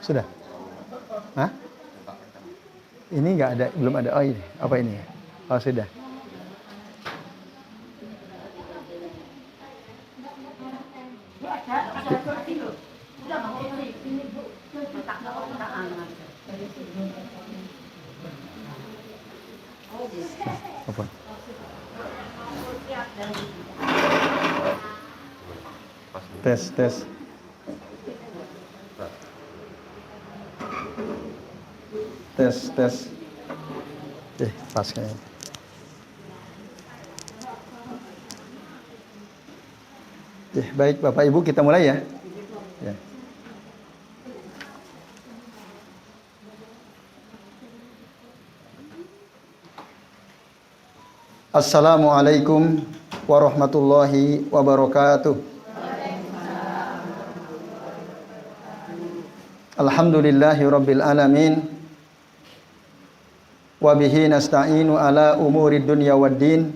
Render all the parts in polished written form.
Sudah? Hah? Ini nggak ada, belum ada. Oh ini, apa ini? Oh sudah. Apa? Tes. Tes. Pas kayaknya. Baik Bapak Ibu, kita mulai ya. Assalamualaikum warahmatullahi wabarakatuh. Alhamdulillahi rabbil alamin. Wabihi nasta'inu ala umuri dunya waddin.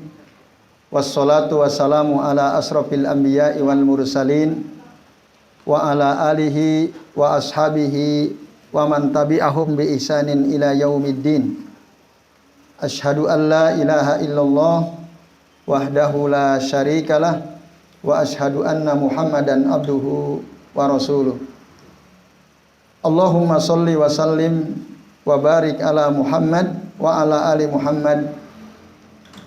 Wassalatu wassalamu ala asrafil anbiya'i wal mursalin. Wa ala alihi wa ashabihi wa man tabi'ahum bi ihsanin ila yaumiddin. Asyhadu an la ilaha illallah wahdahu la syarikalah. Wa asyhadu anna Muhammadan abduhu wa rasuluh. Allahumma salli wa sallim wa barik ala Muhammad wa ala ali Muhammad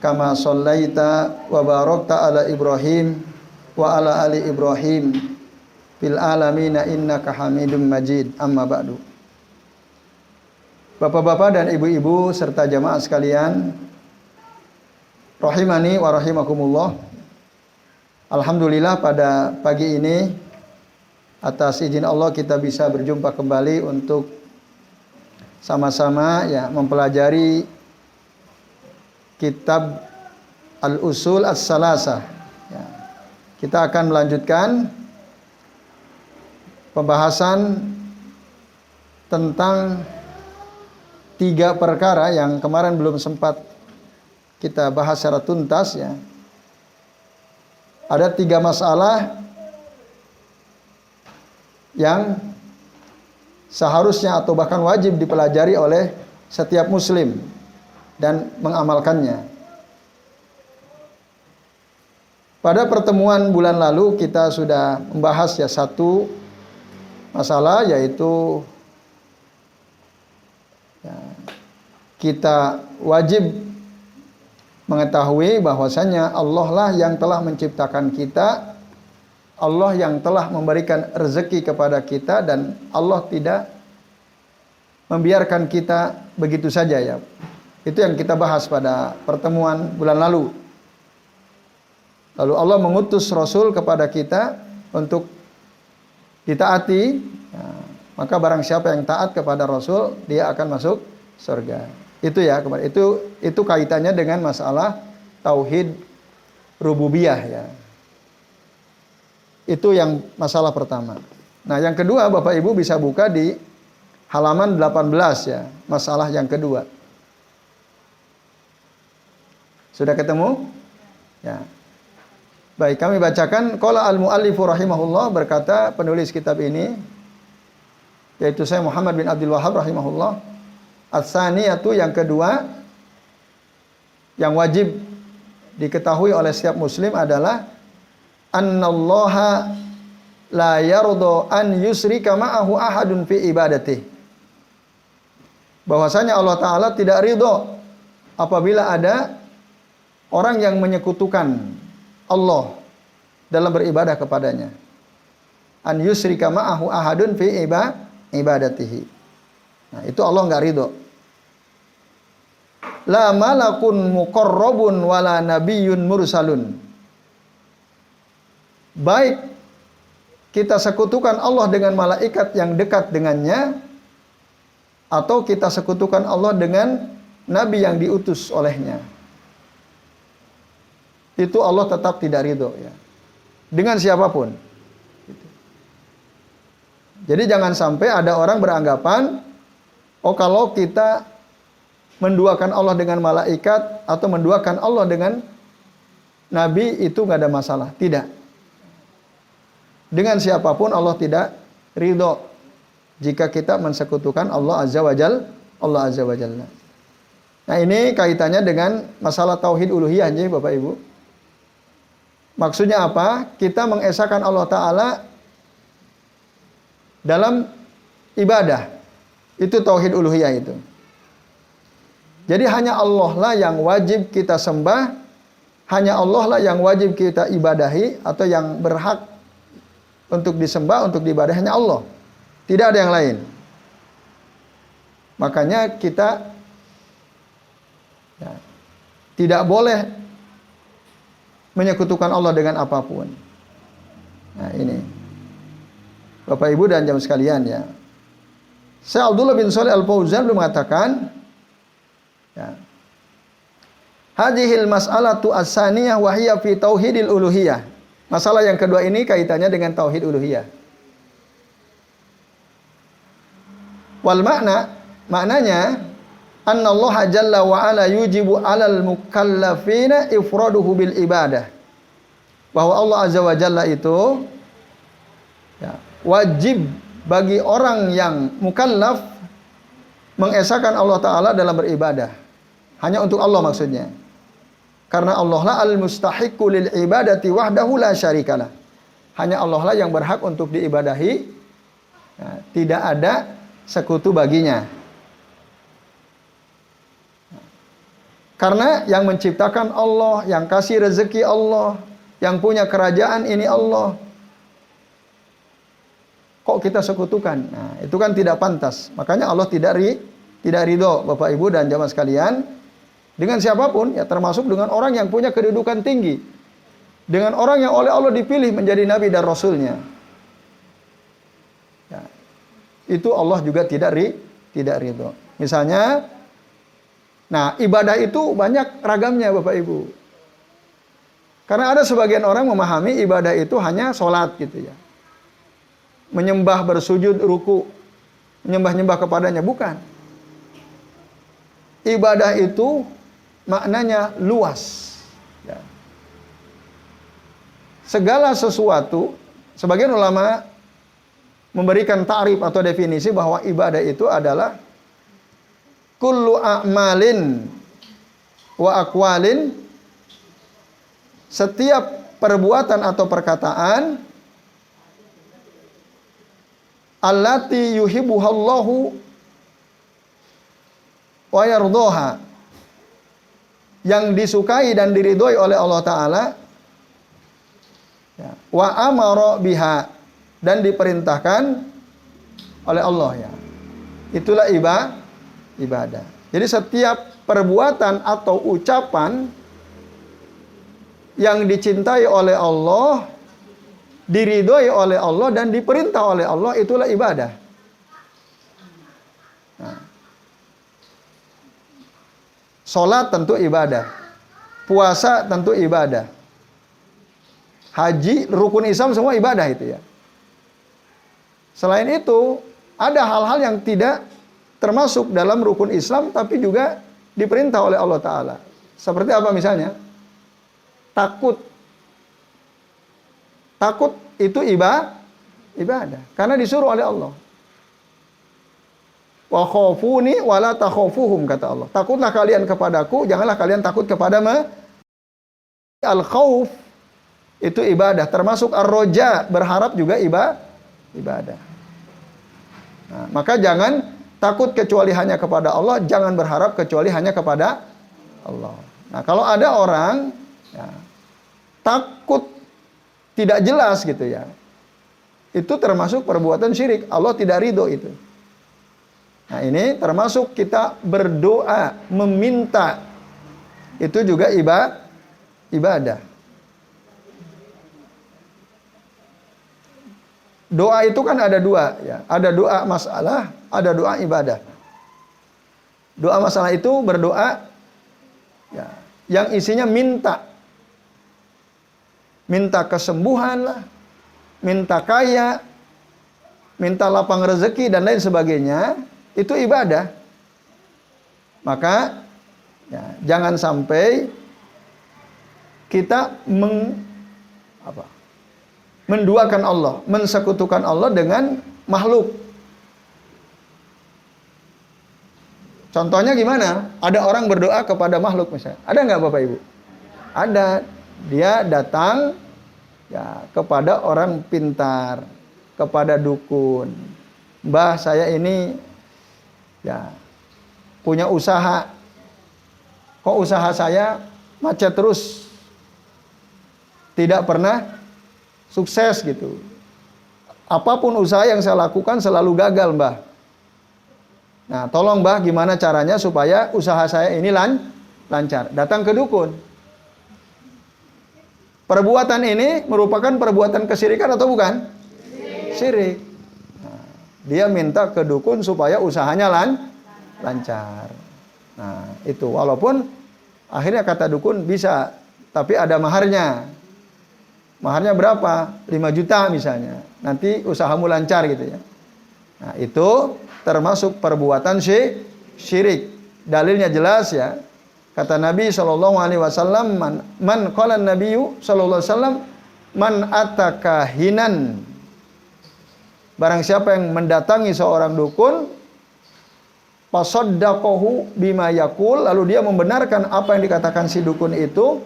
kama sallaita wa barakta ala Ibrahim wa ala ali Ibrahim fil alamin innaka Hamidum Majid. Amma ba'du. Bapak-bapak dan ibu-ibu serta jamaah sekalian, rahimani wa rahimakumullah. Alhamdulillah pada pagi ini atas izin Allah kita bisa berjumpa kembali untuk sama-sama ya mempelajari kitab Al-Usul As-Salasah. Ya. Kita akan melanjutkan pembahasan tentang 3 perkara yang kemarin belum sempat kita bahas secara tuntas ya. Ada 3 masalah yang seharusnya atau bahkan wajib dipelajari oleh setiap muslim dan mengamalkannya. Pada pertemuan bulan lalu kita sudah membahas ya 1 masalah, yaitu ya, kita wajib mengetahui bahwasanya Allah lah yang telah menciptakan kita, Allah yang telah memberikan rezeki kepada kita, dan Allah tidak membiarkan kita begitu saja ya. Itu yang kita bahas pada pertemuan bulan lalu. Lalu Allah mengutus Rasul kepada kita untuk ditaati. Ya, maka barang siapa yang taat kepada Rasul, dia akan masuk surga. Itu ya, itu kaitannya dengan masalah tauhid rububiyah ya. Itu yang masalah pertama. Nah, yang kedua Bapak Ibu bisa buka di halaman 18 ya, masalah yang kedua. Sudah ketemu? Ya. Baik, kami bacakan. Qala al-muallifu rahimahullah, berkata penulis kitab ini, yaitu saya Muhammad bin Abdul Wahhab rahimahullah. Ats-tsaniyatu, yang kedua, yang wajib diketahui oleh setiap muslim adalah annallaha la yardo an yusrika ma'ahu ahadun fi ibadatih. Bahwasanya Allah Ta'ala tidak ridho apabila ada orang yang menyekutukan Allah dalam beribadah kepadanya. An yusrika ma'ahu ahadun fi ibadatihi. Nah, itu Allah enggak ridho. La malakun muqarrabun wala nabiyyun mursalun. Baik kita sekutukan Allah dengan malaikat yang dekat dengannya, atau kita sekutukan Allah dengan nabi yang diutus olehnya, itu Allah tetap tidak ridho ya, dengan siapapun. Jadi jangan sampai ada orang beranggapan, oh kalau kita menduakan Allah dengan malaikat atau menduakan Allah dengan nabi itu nggak ada masalah. Tidak. Dengan siapapun Allah tidak ridho. jika kita mensekutukan Allah Azza wa Jalla. Nah, ini kaitannya dengan masalah tauhid uluhiyah nih Bapak Ibu. Maksudnya apa? Kita mengesahkan Allah Ta'ala dalam ibadah. Itu tauhid uluhiyah itu. Jadi hanya Allah lah yang wajib kita sembah, hanya Allah lah yang wajib kita ibadahi, atau yang berhak untuk disembah, untuk diibadahi hanya Allah. Tidak ada yang lain. Makanya kita tidak boleh menyekutukan Allah dengan apapun. Nah, ini Bapak Ibu dan jamaah sekalian ya. Syekh Abdullah bin Shalih Al-Fauzan mengatakan, ya, hadhil mas'alatu as-saniyah wa hiya fi tauhidil uluhiyah. Masalah yang kedua ini kaitannya dengan tauhid uluhiyah. Wal maknanya anna Allah jalla wa ala yujibu 'alal mukallafina ifraduhu bil ibadah. Bahwa Allah azza wa jalla itu ya, wajib bagi orang yang mukallaf mengesahkan Allah Ta'ala dalam beribadah. Hanya untuk Allah maksudnya. Karena Allah lah al-mustahiqu lil ibadati wahdahu la syarikalah. Hanya Allah lah yang berhak untuk diibadahi. Ya, tidak ada sekutu baginya. Karena yang menciptakan Allah, yang kasih rezeki Allah, yang punya kerajaan ini Allah. Kok kita sekutukan? Nah, itu kan tidak pantas. Makanya Allah tidak ridho, Bapak Ibu dan jamaah sekalian, dengan siapapun, ya termasuk dengan orang yang punya kedudukan tinggi, dengan orang yang oleh Allah dipilih menjadi nabi dan rasulnya. Ya, itu Allah juga tidak ridho. Misalnya, nah ibadah itu banyak ragamnya Bapak Ibu. Karena ada sebagian orang memahami ibadah itu hanya sholat gitu ya. Menyembah, bersujud, ruku, menyembah-nyembah kepadanya. Bukan. Ibadah itu maknanya luas. Ya. Segala sesuatu, sebagian ulama memberikan ta'rif atau definisi bahwa ibadah itu adalah kullu a'malin wa aqwalin, setiap perbuatan atau perkataan allati yuhibbuhallahu wa yardoha, yang disukai dan diridhoi oleh Allah Ta'ala, ya, wa amara biha, dan diperintahkan oleh Allah ya. Itulah ibadah. Jadi setiap perbuatan atau ucapan yang dicintai oleh Allah, diridhoi oleh Allah dan diperintah oleh Allah, itulah ibadah. Nah, sholat tentu ibadah, puasa tentu ibadah, haji, rukun Islam semua ibadah itu ya. Selain itu ada hal-hal yang tidak termasuk dalam rukun Islam tapi juga diperintah oleh Allah Ta'ala. Seperti apa misalnya? Takut itu ibadah. Karena disuruh oleh Allah. Wa khafuni wa la takhafuhum, kata Allah. Takutlah kalian kepadaku, janganlah kalian takut kepadamu. Al-khauf itu ibadah. Termasuk ar-roja, berharap juga ibadah. Nah, maka jangan takut kecuali hanya kepada Allah, jangan berharap kecuali hanya kepada Allah. Nah, kalau ada orang ya, takut tidak jelas gitu ya, itu termasuk perbuatan syirik. Allah tidak ridho itu. Nah, ini termasuk kita berdoa, meminta, itu juga ibadah. Doa itu kan ada dua ya, ada doa masalah, ada doa ibadah. Doa masalah itu berdoa ya, yang isinya minta kesembuhan lah, minta kaya, minta lapang rezeki dan lain sebagainya, itu ibadah. Maka ya, jangan sampai kita menduakan Allah, mensekutukan Allah dengan makhluk. Contohnya gimana? Ada orang berdoa kepada makhluk misalnya. Ada nggak Bapak Ibu? Ada. Dia datang ya kepada orang pintar, kepada dukun. Mbah, saya ini ya punya usaha. Kok usaha saya macet terus? Tidak pernah sukses gitu. Apapun usaha yang saya lakukan selalu gagal, Mbah. Nah, tolong Mbah, gimana caranya supaya usaha saya ini lancar? Datang ke dukun. Perbuatan ini merupakan perbuatan kesyirikan atau bukan? Syirik. Nah, dia minta ke dukun supaya usahanya lancar. Nah, itu walaupun akhirnya kata dukun bisa, tapi ada maharnya. Maharnya berapa? 5 juta misalnya. Nanti usahamu lancar gitu ya. Nah, itu termasuk perbuatan syirik. Dalilnya jelas ya. Kata Nabi SAW, man qala Nabiyyu SAW, man ataka hinan. Barang siapa yang mendatangi seorang dukun, fasaddaqahu bima yaqul, lalu dia membenarkan apa yang dikatakan si dukun itu,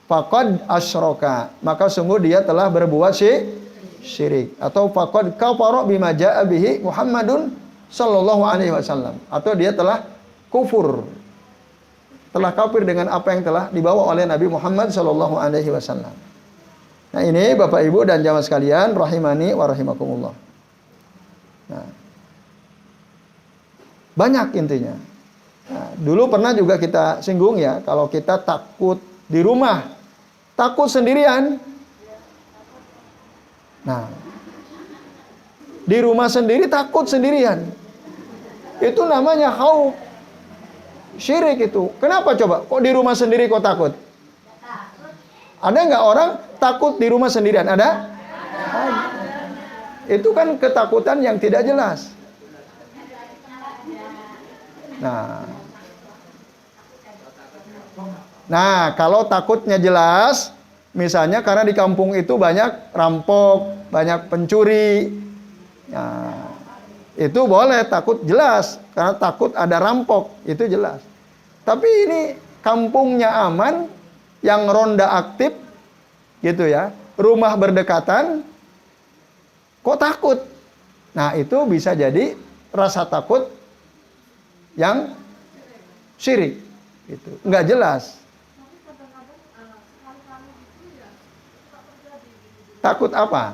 faqad asyraka, maka sungguh dia telah berbuat syirik. Atau faqad kafara bima jaa bihi Muhammadun sallallahu alaihi wasallam, atau dia telah kufur, telah kafir dengan apa yang telah dibawa oleh Nabi Muhammad sallallahu alaihi wasallam. Nah, ini Bapak Ibu dan jamaah sekalian rahimani wa rahimakumullah. Nah, banyak intinya. Nah, dulu pernah juga kita singgung ya, kalau kita takut di rumah, takut sendirian. Nah, di rumah sendiri takut sendirian. Itu namanya khauf. Syirik itu. Kenapa coba? Kok di rumah sendiri kok takut? Ada nggak orang takut di rumah sendirian? Ada? Itu kan ketakutan yang tidak jelas. Nah, kalau takutnya jelas, misalnya karena di kampung itu banyak rampok, banyak pencuri. Nah, itu boleh takut jelas, karena takut ada rampok, itu jelas. Tapi ini kampungnya aman, yang ronda aktif, gitu ya, rumah berdekatan, kok takut? Nah, itu bisa jadi rasa takut yang syirik, gitu, nggak jelas. Takut apa?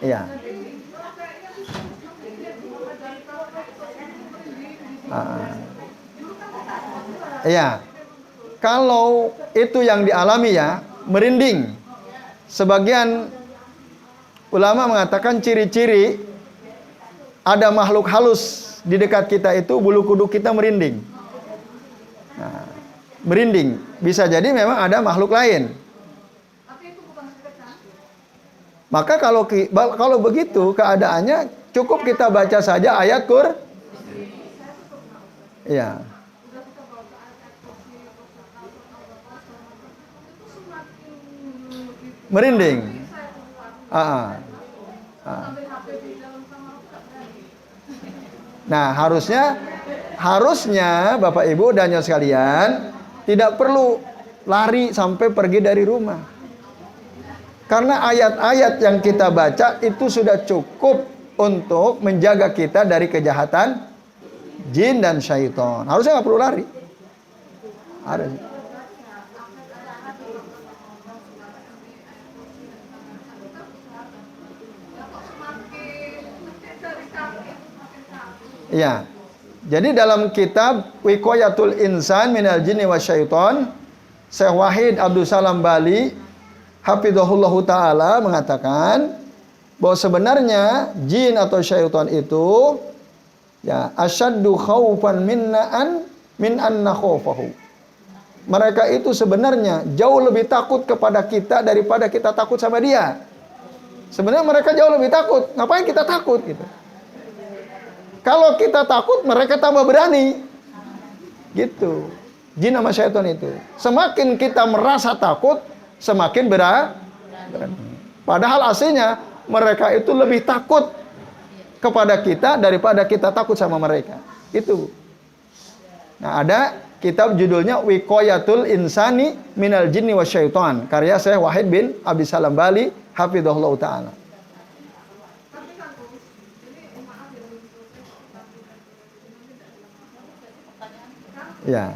Iya. Iya. Kalau itu yang dialami ya, merinding. Sebagian ulama mengatakan ciri-ciri ada makhluk halus di dekat kita itu bulu kuduk kita merinding. Nah, merinding. Bisa jadi memang ada makhluk lain. Maka kalau begitu keadaannya cukup kita baca saja ayat Iya. Merinding. Nah, harusnya Bapak Ibu dan nyonya sekalian tidak perlu lari sampai pergi dari rumah. Karena ayat-ayat yang kita baca itu sudah cukup untuk menjaga kita dari kejahatan jin dan syaitan. Harusnya nggak perlu lari. Harus. Iya. Jadi dalam kitab Wiqayatul Insan Minal Jinni Wasyaiton, Syekh Wahid Abdul Salam Bali hafizahullahu taala mengatakan bahwa sebenarnya jin atau syaitan itu ya asyaddu khaufan min an nakhafahu. Mereka itu sebenarnya jauh lebih takut kepada kita daripada kita takut sama dia. Sebenarnya mereka jauh lebih takut. Ngapain kita takut gitu? Kalau kita takut, mereka tambah berani. Gitu. Jin sama syaitan itu. Semakin kita merasa takut, semakin berani. Padahal aslinya mereka itu lebih takut kepada kita daripada kita takut sama mereka. Itu. Nah, ada kitab judulnya Wiqayatul Insani Minal Jinni Wasyaiton, karya Syekh Wahid bin Abi Salam Bali, hafizahullah taala. Ya.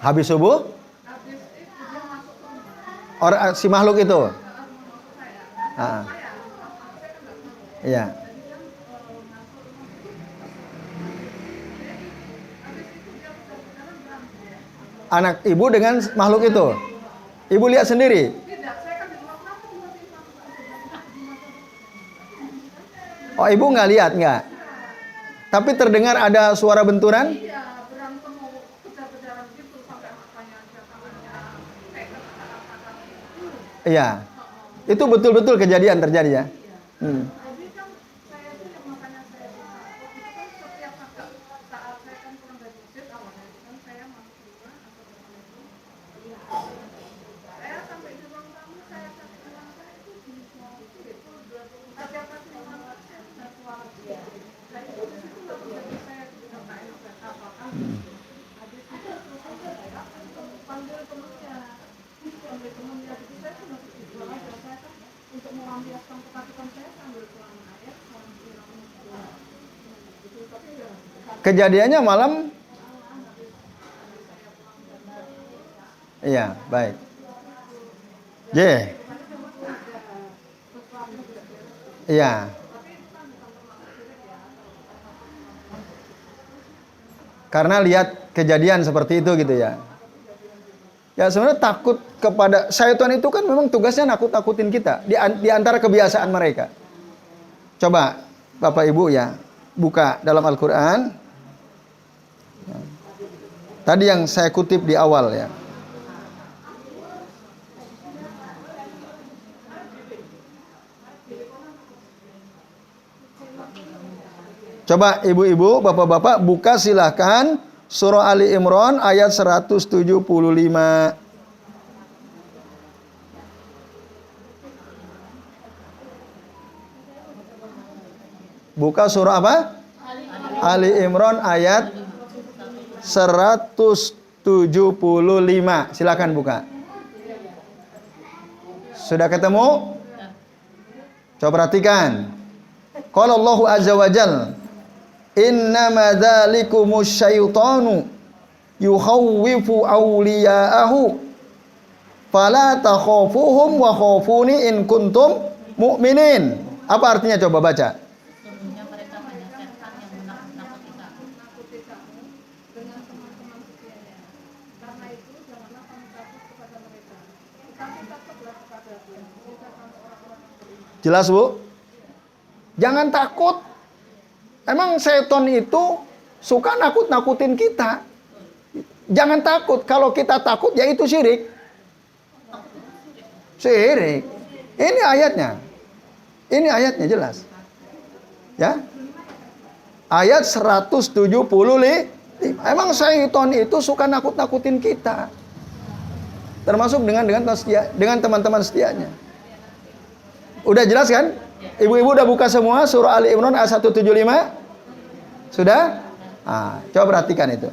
Habis subuh? Orang si makhluk itu. Iya. Anak ibu dengan makhluk itu. Ibu lihat sendiri. Oh, ibu nggak lihat nggak? Tapi terdengar ada suara benturan? Iya. Itu betul-betul kejadian terjadi ya. Kejadiannya malam. Iya, baik. J. Iya. Karena lihat kejadian seperti itu gitu ya. Ya sebenarnya takut kepada syaitan itu kan memang tugasnya nakut-nakutin kita di antara kebiasaan mereka. Coba Bapak Ibu ya, buka dalam Al-Qur'an. Tadi yang saya kutip di awal ya. Coba ibu-ibu, bapak-bapak buka silahkan surah Ali Imran ayat 175. Buka surah apa? Ali Imran ayat 175. Silakan buka. Sudah ketemu? Coba perhatikan. Qala Allahu azza wa jalla, "Innama dzalikumus syaitanu yukhawwifu awliya'ahu fala takhafuhum wa khafuni in kuntum mu'minin." Apa artinya, coba baca? Jelas, Bu? Jangan takut. Emang setan itu suka nakut-nakutin kita. Jangan takut. Kalau kita takut, ya itu syirik. Syirik. Ini ayatnya. Ini ayatnya jelas. Ya. Ayat 175. Emang setan itu suka nakut-nakutin kita. Termasuk dengan teman-teman setianya. Udah jelas kan? Ibu-ibu udah buka semua surah Ali Imran ayat 175? Sudah? Coba perhatikan itu.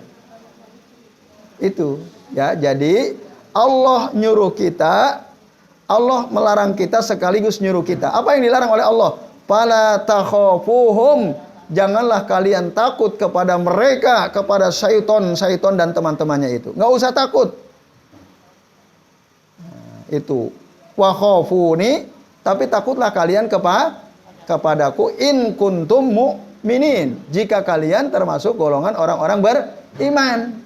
Itu ya, jadi Allah nyuruh kita, Allah melarang kita sekaligus nyuruh kita. Apa yang dilarang oleh Allah? Fala takhafuhum, janganlah kalian takut kepada mereka, kepada syaitan dan teman-temannya itu. Nggak usah takut. Itu wa khafuni, tapi takutlah kalian kepadaku in kuntum mu'minin, jika kalian termasuk golongan orang-orang beriman.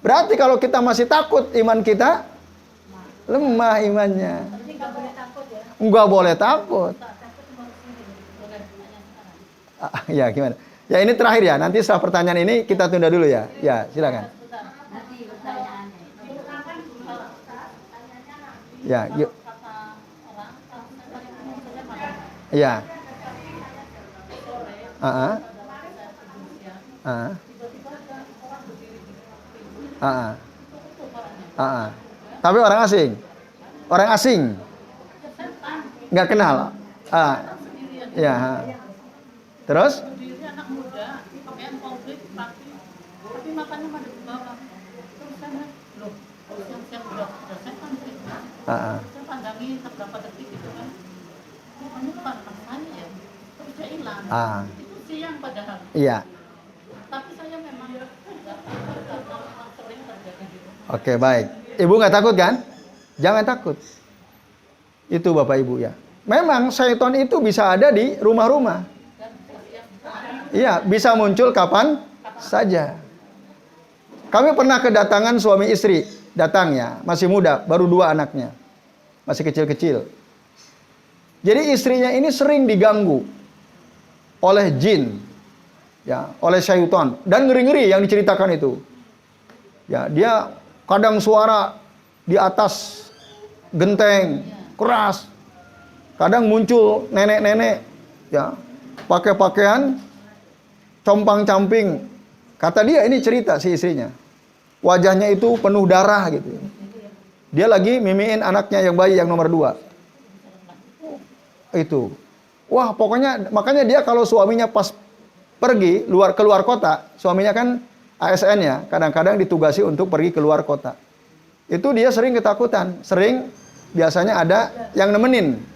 Berarti kalau kita masih takut, iman kita lemah imannya. Enggak boleh takut. Ya gimana? Ya ini terakhir ya, nanti setelah pertanyaan ini kita tunda dulu ya. Ya silakan. Ya, yuk. Iya. Ah. Ah. Ah. Ah. Tapi orang asing. Orang asing. Nggak kenal. Ah. Ya. Terus? Anak muda, pakaian komplit, tapi makannya pada di bawah. Terus saya loh, siang-siang udah setan sih. Saya pandangi beberapa detik gitu kan. Ini bukan rasanya ya. Terus dia hilang. Itu siang padahal. Iya. Tapi saya memang nggak sering terjadi gitu. Oke, baik. Ibu nggak takut kan? Jangan takut. Itu Bapak Ibu ya. Memang syaitan itu bisa ada di rumah-rumah. Iya, bisa muncul kapan saja. Kami pernah kedatangan suami istri, datang ya, masih muda, baru 2 anaknya. Masih kecil-kecil. Jadi istrinya ini sering diganggu oleh jin. Ya, oleh syaitan dan ngeri-ngeri yang diceritakan itu. Ya, dia kadang suara di atas genteng keras. Kadang muncul nenek-nenek ya, pakai pakaian compang-camping. Kata dia ini cerita si istrinya. Wajahnya itu penuh darah gitu. Dia lagi mimiin anaknya yang bayi yang nomor 2. Itu. Wah, pokoknya makanya dia kalau suaminya pas pergi keluar kota, suaminya kan ASN ya, kadang-kadang ditugasi untuk pergi keluar kota. Itu dia sering ketakutan, biasanya ada yang nemenin.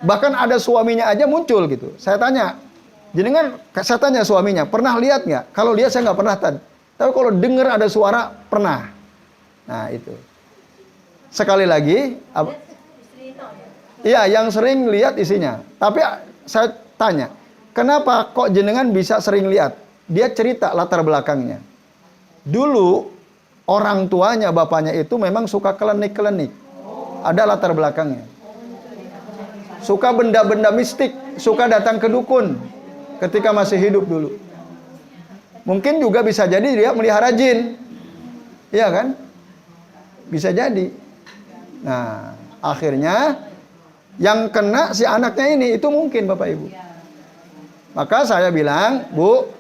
Bahkan ada suaminya aja muncul gitu. Saya tanya suaminya, pernah lihat nggak? Kalau lihat saya nggak pernah tadi. Tapi kalau dengar ada suara, pernah. Nah itu. Sekali lagi, iya yang sering lihat isinya. Tapi saya tanya, kenapa kok jenengan bisa sering lihat? Dia cerita latar belakangnya. Dulu orang tuanya, bapaknya itu memang suka kelenik-kelenik. Ada latar belakangnya. Suka benda-benda mistik, suka datang ke dukun ketika masih hidup dulu. Mungkin juga bisa jadi dia melihara jin. Iya kan? Bisa jadi. Nah, akhirnya yang kena si anaknya ini itu mungkin Bapak Ibu. Maka saya bilang, Bu,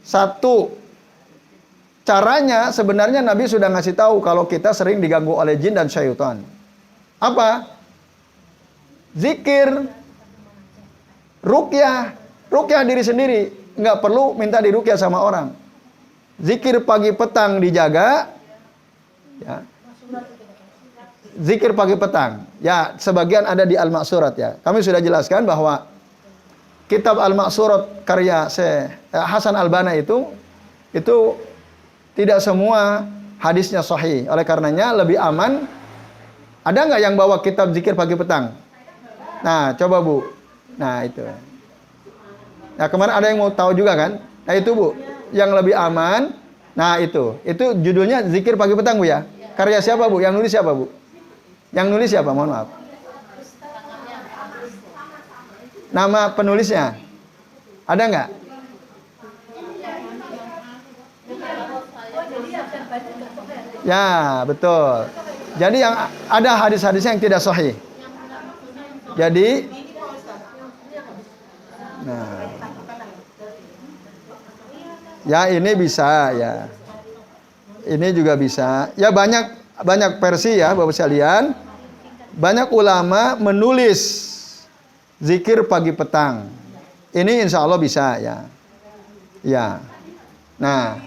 satu caranya sebenarnya Nabi sudah ngasih tahu kalau kita sering diganggu oleh jin dan syaitan. Apa? Zikir, ruqyah diri sendiri, nggak perlu minta diruqyah sama orang. Zikir pagi petang dijaga, ya. Zikir pagi petang, ya sebagian ada di Al-Ma'surat ya. Kami sudah jelaskan bahwa kitab Al-Ma'surat karya Hasan Al-Banna itu tidak semua hadisnya sahih. Oleh karenanya lebih aman. Ada nggak yang bawa kitab zikir pagi petang? Nah, coba Bu. Nah, itu. Nah, kemarin ada yang mau tahu juga kan? Nah, itu Bu. Yang lebih aman. Nah, itu. Itu judulnya zikir pagi petang Bu ya? Karya siapa Bu? Yang nulis siapa Bu? Yang nulis siapa? Mohon maaf. Nama penulisnya? Ada nggak? Ya, betul. Jadi yang ada hadis-hadisnya yang tidak sahih. Jadi, nah, ya ini bisa ya. Ini juga bisa. Ya banyak versi ya Bapak sekalian. Banyak ulama menulis zikir pagi petang. Ini insya Allah bisa ya. Ya. Nah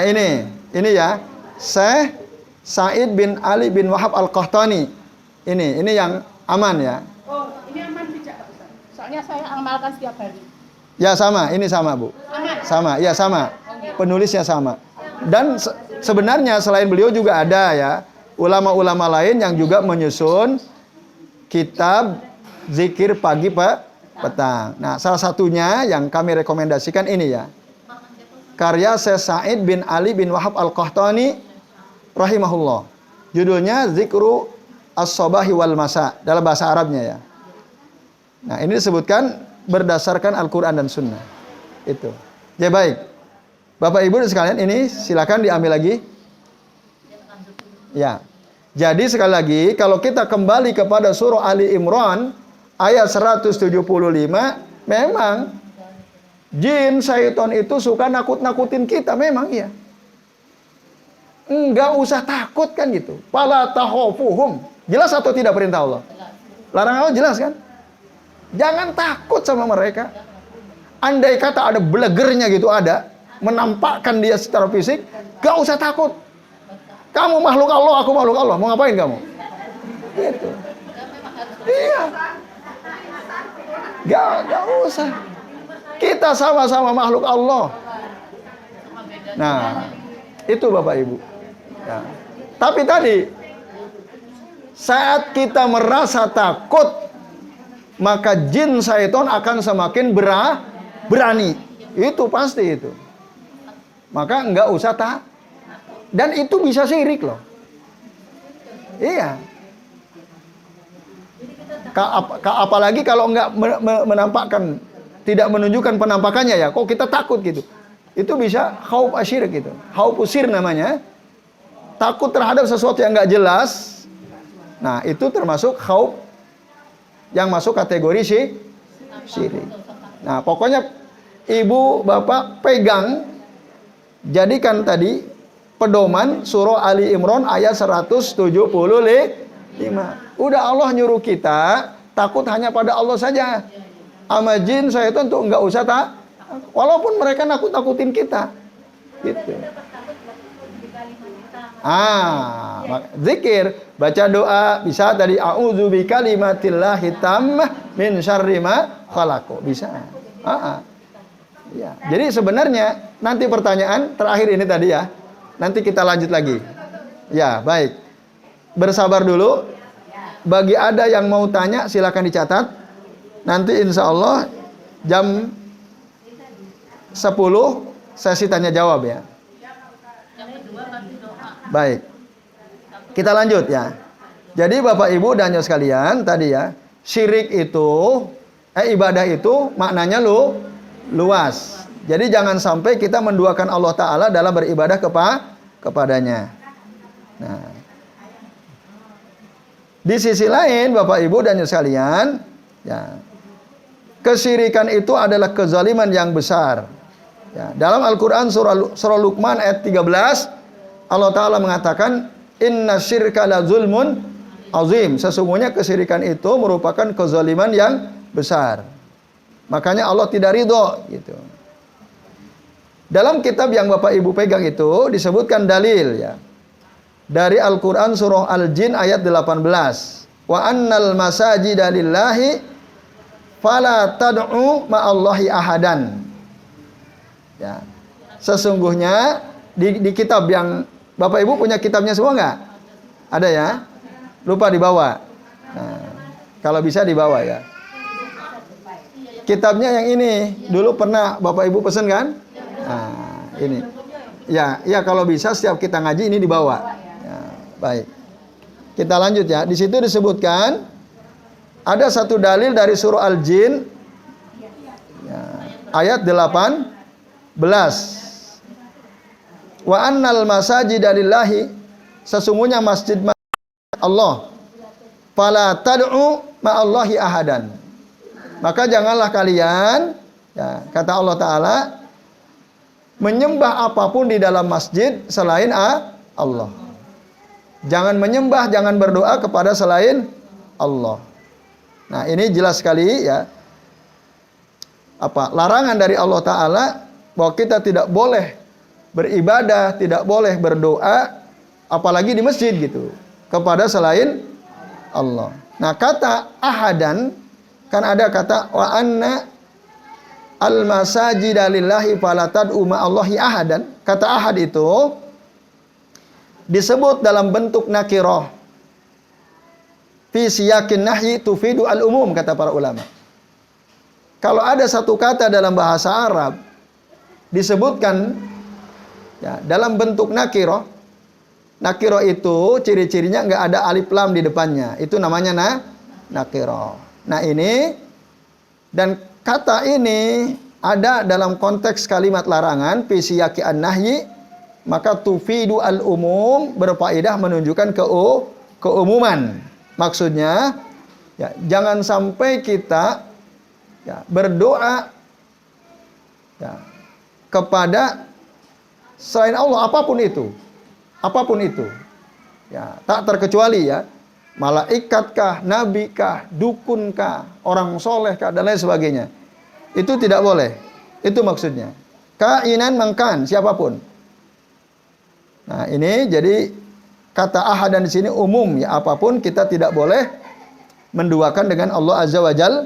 ini ya. Syekh Said bin Ali bin Wahab Al-Qahtani. Ini yang aman ya. Oh, ini aman tidak Ustaz? Soalnya saya amalkan setiap hari. Ya sama, ini sama Bu. Aman. Sama, ya sama. Penulisnya sama. Dan sebenarnya selain beliau juga ada ya ulama-ulama lain yang juga menyusun kitab zikir pagi petang. Nah, salah satunya yang kami rekomendasikan ini ya. Karya Syekh Said bin Ali bin Wahab Al-Qahtani rahimahullah. Judulnya Zikru As-Sabahi wal Masa dalam bahasa Arabnya ya. Nah, ini disebutkan berdasarkan Al-Qur'an dan Sunnah. Itu. Ya baik. Bapak Ibu sekalian, ini silakan diambil lagi. Ya. Jadi sekali lagi, kalau kita kembali kepada surah Ali Imran ayat 175, memang jin syaitan itu suka nakut-nakutin kita, memang iya. Enggak usah takut kan gitu. Fala takhafuhum. Jelas atau tidak perintah Allah? Larangan Allah jelas kan? Jangan takut sama mereka. Andai kata ada belegernya gitu, ada menampakkan dia secara fisik, gak usah takut. Kamu makhluk Allah, aku makhluk Allah. Mau ngapain kamu? Gitu. Iya. Gak usah. Kita sama-sama makhluk Allah. Nah, itu Bapak Ibu. Ya. Tapi tadi, saat kita merasa takut, maka jin syaitan akan semakin berani. Itu pasti itu. Maka enggak usah takut. Dan itu bisa syirik loh. Iya. Apalagi kalau enggak menampakkan, tidak menunjukkan penampakannya ya, kok kita takut gitu. Itu bisa khauf asyirik gitu. Khauf usir namanya. Takut terhadap sesuatu yang enggak jelas. Nah, itu termasuk khauf yang masuk kategori syirik. Nah, pokoknya ibu, bapak pegang, jadikan tadi pedoman surah Ali Imran ayat 175. Udah Allah nyuruh kita takut hanya pada Allah saja. Sama jin syaitan tuh enggak usah walaupun mereka nakut-nakutin kita. Gitu. Zikir, baca doa, bisa tadi a'udzu bikalimatillahi tammah min syarri ma khalaq. Bisa. Ya. Jadi sebenarnya nanti pertanyaan terakhir ini tadi ya. Nanti kita lanjut lagi. Ya, baik. Bersabar dulu. Bagi ada yang mau tanya, silakan dicatat. Nanti insya Allah jam 10 sesi tanya jawab ya. Baik. Kita lanjut ya. Jadi Bapak Ibu dan Nyonya sekalian, tadi ya, syirik itu, ibadah itu maknanya luas. Jadi jangan sampai kita menduakan Allah Ta'ala dalam beribadah kepadanya. Nah, di sisi lain Bapak Ibu dan Nyonya sekalian, ya, kesyirikan itu adalah kezaliman yang besar. Ya, dalam Al-Quran surah Luqman ayat 13, Allah Ta'ala mengatakan, inna syirka la zulmun azim. Sesungguhnya kesyirikan itu merupakan kezaliman yang besar. Makanya Allah tidak ridho gitu. Dalam kitab yang Bapak Ibu pegang itu disebutkan dalil ya. Dari Al-Qur'an surah Al-Jin ayat 18. Wa annal masajida lillahi fala tad'u ma'allahi ahadan. Ya. Sesungguhnya di kitab yang Bapak Ibu punya kitabnya semua enggak? Ada ya? Lupa dibawa. Nah, kalau bisa dibawa ya. Kitabnya yang ini dulu pernah Bapak Ibu pesen kan? Nah, ini. Ya kalau bisa setiap kita ngaji ini dibawa. Ya, baik. Kita lanjut ya. Di situ disebutkan ada satu dalil dari surah Al-Jin ya, ayat 18. Wa annal masajida lillahi, sesungguhnya masjid Allah. Fala tad'u ma'allahi ahadan. Maka janganlah kalian ya, kata Allah Ta'ala, menyembah apapun di dalam masjid selain Allah. Jangan menyembah, jangan berdoa kepada selain Allah. Nah, ini jelas sekali ya. Larangan dari Allah Ta'ala bahwa kita tidak boleh beribadah, tidak boleh berdoa, apalagi di masjid gitu, kepada selain Allah. Nah, kata ahadan, kan ada kata wa anna al-masajida lillahi fala tad'u ma'allahi ahadan. Kata ahad itu disebut dalam bentuk nakirah. Fi siyakin nahyi tufidu al-umum, kata para ulama. Kalau ada satu kata dalam bahasa Arab disebutkan ya, dalam bentuk nakirah. Nakirah itu ciri-cirinya enggak ada alif lam di depannya. Itu namanya nakirah. Nah, ini dan kata ini ada dalam konteks kalimat larangan fi siyaqi an-nahyi maka tufidu al-umum, berfaedah menunjukkan keumuman. Maksudnya, ya, jangan sampai kita ya, berdoa ya, kepada selain Allah, apapun itu, ya, tak terkecuali ya, malaikatkah, nabikah, dukunkah, orang solehkah, dan lain sebagainya. Itu tidak boleh. Itu maksudnya. Kainan mangkan, siapapun. Nah, ini jadi kata ahadan di sini umum ya, apapun kita tidak boleh menduakan dengan Allah Azza wa Jalla.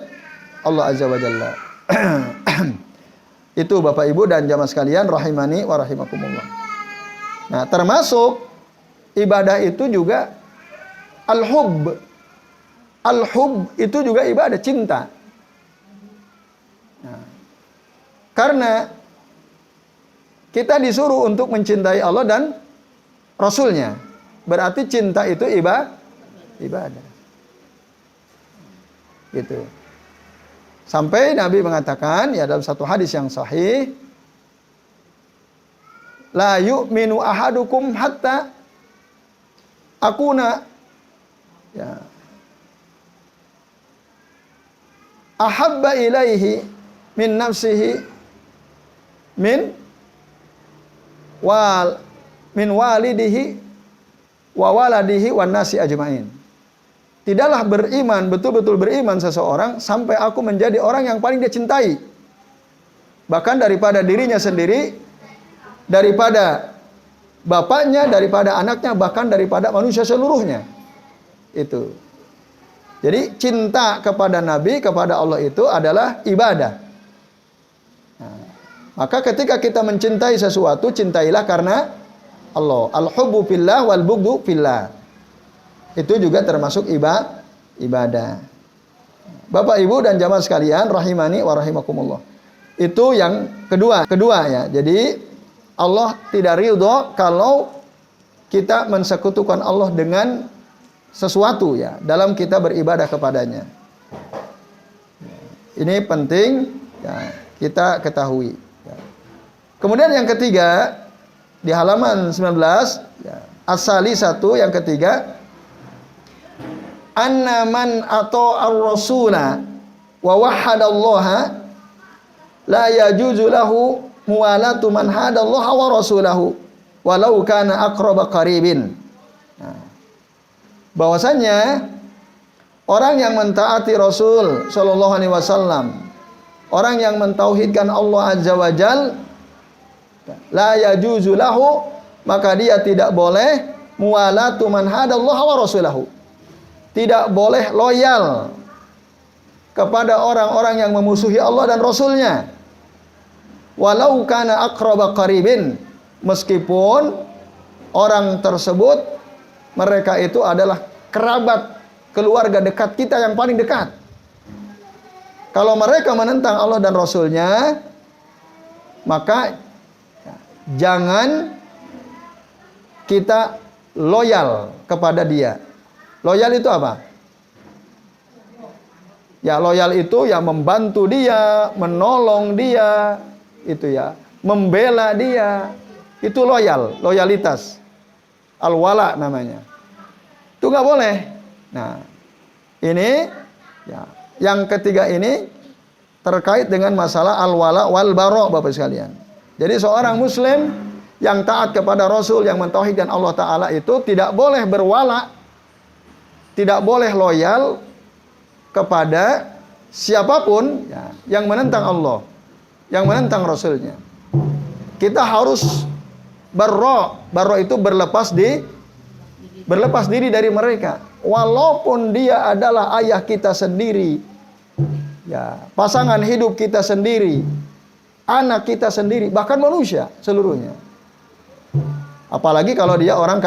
Allah Azza wa Jalla. Itu Bapak Ibu dan jamaah sekalian rahimani wa rahimakumullah. Nah, termasuk ibadah itu juga al-hub. Al-hub itu juga ibadah cinta. Nah, karena kita disuruh untuk mencintai Allah dan Rasulnya. Berarti cinta itu ibadah. Gitu. Sampai Nabi mengatakan ya dalam satu hadis yang sahih, la yu'minu ahadukum hatta akuna ya ahabba ilaihi min nafsihi min walidihi wa waladihi wan nasi ajmain. Tidaklah beriman, betul-betul beriman seseorang sampai aku menjadi orang yang paling dia cintai. Bahkan daripada dirinya sendiri, daripada bapaknya, daripada anaknya, bahkan daripada manusia seluruhnya. Itu. Jadi cinta kepada Nabi, kepada Allah itu adalah ibadah. Nah, maka ketika kita mencintai sesuatu, cintailah karena Allah. Al-hubbu fillah wal bughdu fillah. Itu juga termasuk ibadah. Bapak Ibu dan jamaah sekalian rahimani wa rahimakumullah. Itu yang kedua ya. Jadi Allah tidak ridho kalau kita mensekutukan Allah dengan sesuatu ya dalam kita beribadah kepadanya. Ini penting ya, kita ketahui ya. Kemudian yang ketiga di halaman 19 ya, asali satu yang ketiga, anna man ata'a ar-rasula wa wahhadallaha la yajuzu lahu muwalatu man hadallaha wa rasulahu walau kana aqraba qaribin. Nah, bahwasanya orang yang mentaati Rasul sallallahu alaihi wasallam, orang yang mentauhidkan Allah Azza wa Jal, la yajuzu lahu, maka dia tidak boleh muwalatu man hadallaha wa rasulahu. Tidak boleh loyal kepada orang-orang yang memusuhi Allah dan Rasulnya. Walau kana aqraba qaribin, meskipun orang tersebut mereka itu adalah kerabat keluarga dekat kita yang paling dekat. Kalau mereka menentang Allah dan Rasulnya, maka jangan kita loyal kepada dia. Loyal itu apa? Ya, loyal itu ya membantu dia, menolong dia, itu ya, membela dia. Itu loyal, loyalitas. Al-wala namanya. Itu nggak boleh. Nah, ini ya, yang ketiga ini terkait dengan masalah al-wala wal bara, Bapak sekalian. Jadi seorang muslim yang taat kepada Rasul, yang mentauhidkan Allah Ta'ala itu tidak boleh berwala, tidak boleh loyal kepada siapapun ya, yang menentang Allah, yang menentang Rasulnya. Kita harus barra itu berlepas diri dari mereka, walaupun dia adalah ayah kita sendiri, ya, pasangan hidup kita sendiri, anak kita sendiri, bahkan manusia seluruhnya. Apalagi kalau dia orang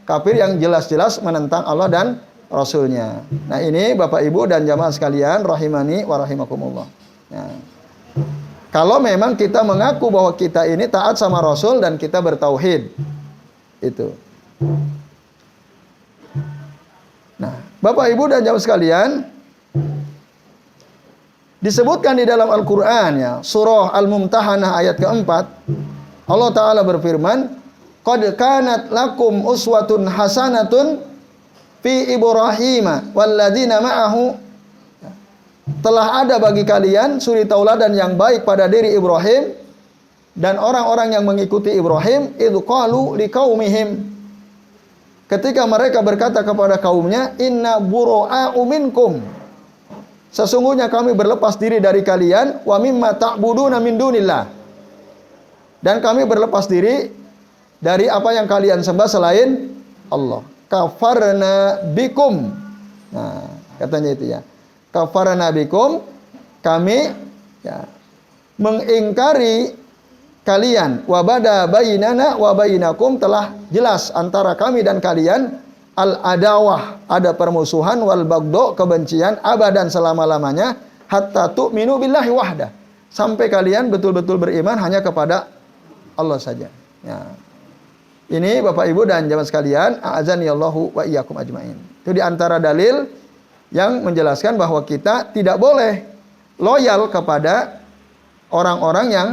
kafir yang jelas-jelas menentang Allah dan Rasulnya. Nah, ini Bapak Ibu dan jamaah sekalian rahimani wa rahimakumullah. Nah, kalau memang kita mengaku bahwa kita ini taat sama Rasul dan kita bertauhid, itu. Nah, Bapak Ibu dan jamaah sekalian, disebutkan di dalam Al-Quran ya, surah Al-Mumtahanah ayat keempat, Allah Ta'ala berfirman, qad kanat lakum uswatun hasanatun fi Ibrahim walladzina ma'ahu. Telah ada bagi kalian suri tauladan yang baik pada diri Ibrahim dan orang-orang yang mengikuti Ibrahim, idz qalu liqaumihim, ketika mereka berkata kepada kaumnya, inna bura'a'u minkum, sesungguhnya kami berlepas diri dari kalian, wa mimma ta'buduna min dunillah, dan kami berlepas diri dari apa yang kalian sembah selain Allah. Kafarna bikum. Nah, katanya itu ya. Kafarna bikum, kami ya, mengingkari kalian. Wa bada bainana wa bainakum, telah jelas antara kami dan kalian al-adawah, ada permusuhan, wal bagdo, kebencian, abadan selama-lamanya, hatta tu'minu billahi wahdah, sampai kalian betul-betul beriman hanya kepada Allah saja. Ya. Ini Bapak Ibu dan jamaah sekalian, a'azanillahu wa iyyakum ajmain. Itu di antara dalil yang menjelaskan bahwa kita tidak boleh loyal kepada orang-orang yang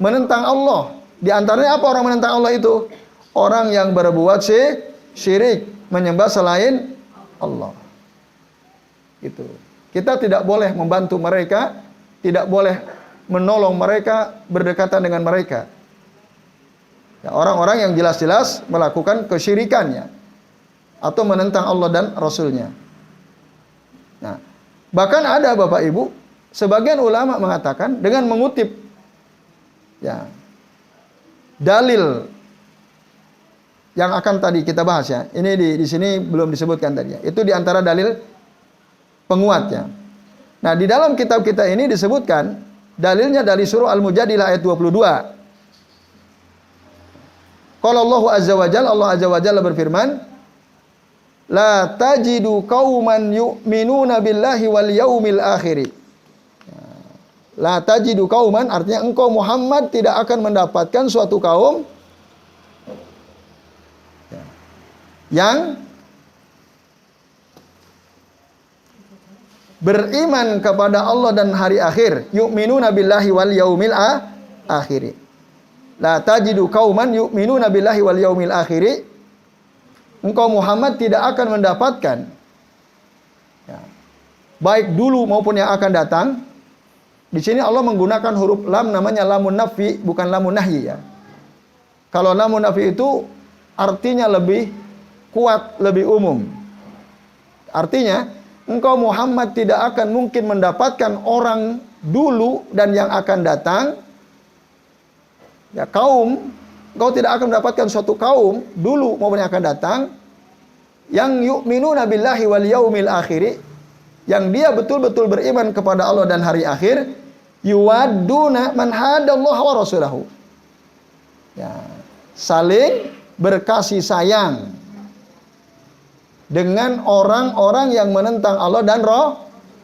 menentang Allah. Di antaranya apa orang menentang Allah itu? Orang yang berbuat syirik, menyembah selain Allah. Itu. Kita tidak boleh membantu mereka, tidak boleh menolong mereka, berdekatan dengan mereka. Ya, orang-orang yang jelas-jelas melakukan kesyirikannya atau menentang Allah dan Rasulnya. Nah, bahkan ada Bapak Ibu, sebagian ulama mengatakan dengan mengutip ya dalil yang akan tadi kita bahas ya. Ini di sini belum disebutkan tadi ya. Itu di antara dalil penguatnya. Nah, di dalam kitab kita ini disebutkan dalilnya dari surah Al-Mujadilah ayat 22. Qala Allahu azza wa jalla, Allah azza wa jalla berfirman, la tajidu qauman yu'minuna billahi wal yaumil akhir. La tajidu qauman artinya engkau Muhammad tidak akan mendapatkan suatu kaum yang beriman kepada Allah dan hari akhir. Yu'minuna billahi wal yaumil akhir. La tajidu qauman yu'minuna billahi wal yaumil akhir. Engkau Muhammad tidak akan mendapatkan ya, baik dulu maupun yang akan datang. Di sini Allah menggunakan huruf lam, namanya lamun nafi, bukan lamun nahyi ya. Kalau lamun nafi itu artinya lebih kuat, lebih umum. Artinya engkau Muhammad tidak akan mungkin mendapatkan orang dulu dan yang akan datang ya, kaum. Engkau tidak akan mendapatkan suatu kaum dulu maupun yang akan datang yang yu'minuna billahi wal yaumil akhir, yang dia betul-betul beriman kepada Allah dan hari akhir, yuwadduna man hadallaha wa rasulahu. Ya, saling berkasih sayang dengan orang-orang yang menentang Allah dan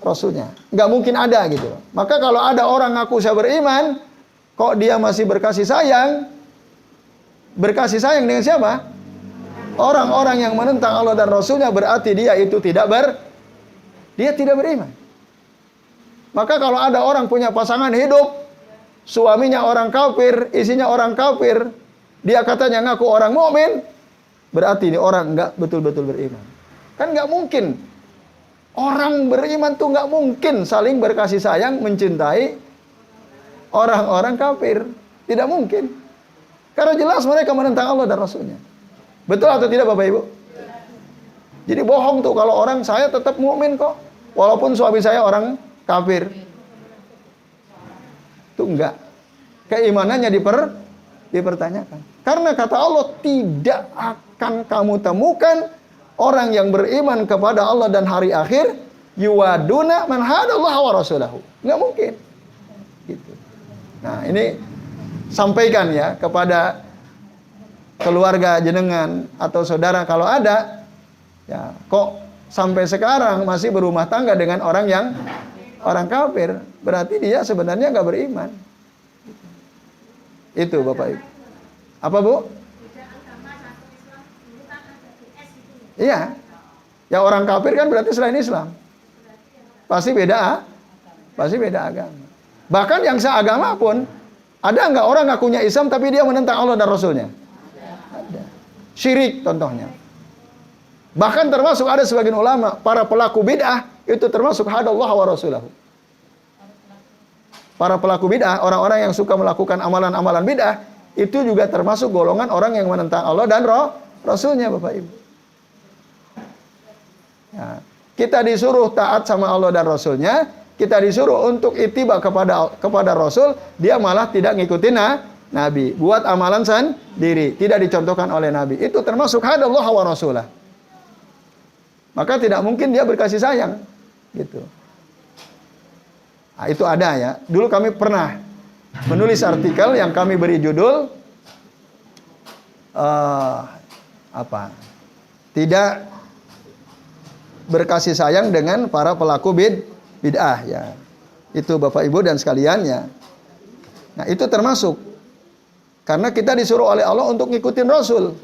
Rasulnya. Nggak mungkin ada gitu. Maka kalau ada orang ngaku saya beriman, kok dia masih berkasih sayang? Berkasih sayang dengan siapa? Orang-orang yang menentang Allah dan Rasulnya, berarti dia itu tidak beriman. Maka kalau ada orang punya pasangan hidup, suaminya orang kafir, isinya orang kafir, dia katanya ngaku orang mukmin, berarti ini orang nggak betul-betul beriman. Kan nggak mungkin. Orang beriman tuh nggak mungkin saling berkasih sayang, mencintai orang-orang kafir. Tidak mungkin. Karena jelas mereka menentang Allah dan Rasulnya. Betul atau tidak Bapak Ibu? Jadi bohong tuh kalau orang saya tetap mukmin kok, walaupun suami saya orang kafir. Itu enggak. Keimanannya dipertanyakan. Karena kata Allah, tidak akan kamu temukan orang yang beriman kepada Allah dan hari akhir yuwaduna man hadallaha wa rasulahu. Enggak mungkin. Gitu. Nah, ini sampaikan ya kepada keluarga jenengan atau saudara kalau ada, ya kok sampai sekarang masih berumah tangga dengan orang kafir, berarti dia sebenarnya nggak beriman. Itu Bapak Ibu. Apa Bu? Iya, ya orang kafir kan berarti selain Islam, pasti beda agama. Bahkan yang seagama pun ada nggak orang ngakunya Islam tapi dia menentang Allah dan Rasulnya? syirik contohnya. Bahkan termasuk ada sebagian ulama, para pelaku bid'ah itu termasuk hadallah wa rasulahu. Para pelaku bid'ah, orang-orang yang suka melakukan amalan-amalan bid'ah, itu juga termasuk golongan orang yang menentang Allah dan Rasulnya, Bapak Ibu. Ya, kita disuruh taat sama Allah dan Rasulnya, kita disuruh untuk ittiba kepada Rasul, dia malah tidak ngikutin Nabi, buat amalan sendiri, tidak dicontohkan oleh Nabi. Itu termasuk hadallah wa rasulah. Maka tidak mungkin dia berkasih sayang, gitu. Nah, itu ada ya. Dulu kami pernah menulis artikel yang kami beri judul tidak berkasih sayang dengan para pelaku bid'ah ya. Itu Bapak Ibu dan sekalian ya. Nah, itu termasuk karena kita disuruh oleh Allah untuk ngikutin Rasul.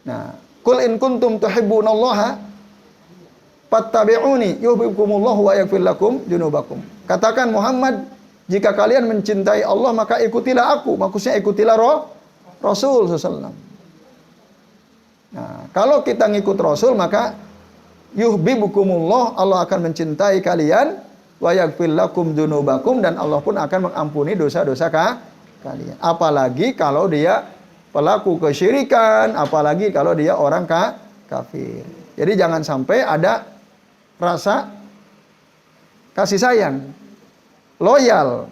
Nah, qul in kuntum tuhibbunallaha fattabi'uni yuhibbukumullahu wa yaghfir lakum dzunubakum. Katakan Muhammad, jika kalian mencintai Allah maka ikutilah aku, maksudnya ikutilah Rasul sallallahu. Nah, kalau kita ngikut Rasul maka yuhibbukumullah, Allah akan mencintai kalian, wa yaghfir lakum dzunubakum, dan Allah pun akan mengampuni dosa-dosa kalian. Apalagi kalau dia pelaku kesyirikan, apalagi kalau dia orang kafir. Jadi jangan sampai ada rasa kasih sayang, loyal.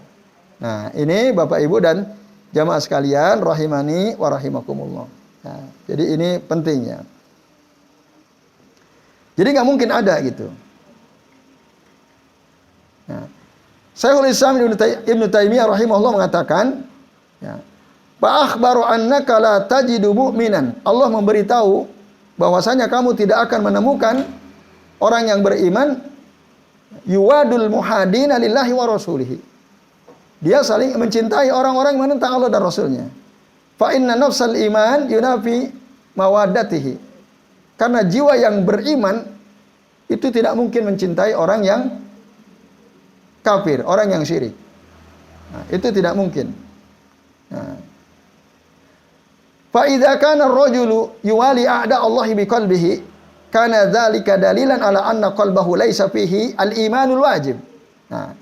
Nah, ini Bapak Ibu dan jamaah sekalian rahimani wa rahimakumullah. Nah, jadi ini pentingnya. Jadi nggak mungkin ada gitu. Nah, Syekhul Islam Ibnu Taimiyah rahimahullah mengatakan, ya, fa akhbaru annaka la tajidu mu'minan. Allah memberitahu bahwasanya kamu tidak akan menemukan orang yang beriman yuwadul muhadina lillahi wa rasulihi. Dia saling mencintai orang-orang yang menentang Allah dan Rasulnya. Fa inna nafsal iman yunafi mawaddatihi. Karena jiwa yang beriman itu tidak mungkin mencintai orang yang kafir, orang yang syirik. Nah, itu tidak mungkin. Nah, fa idza kana ar-rajulu yuwali a'da Allah biqalbihi kana dzalika dalilan ala anna qalbahu laisa fihi al-imanul wajib. Nah,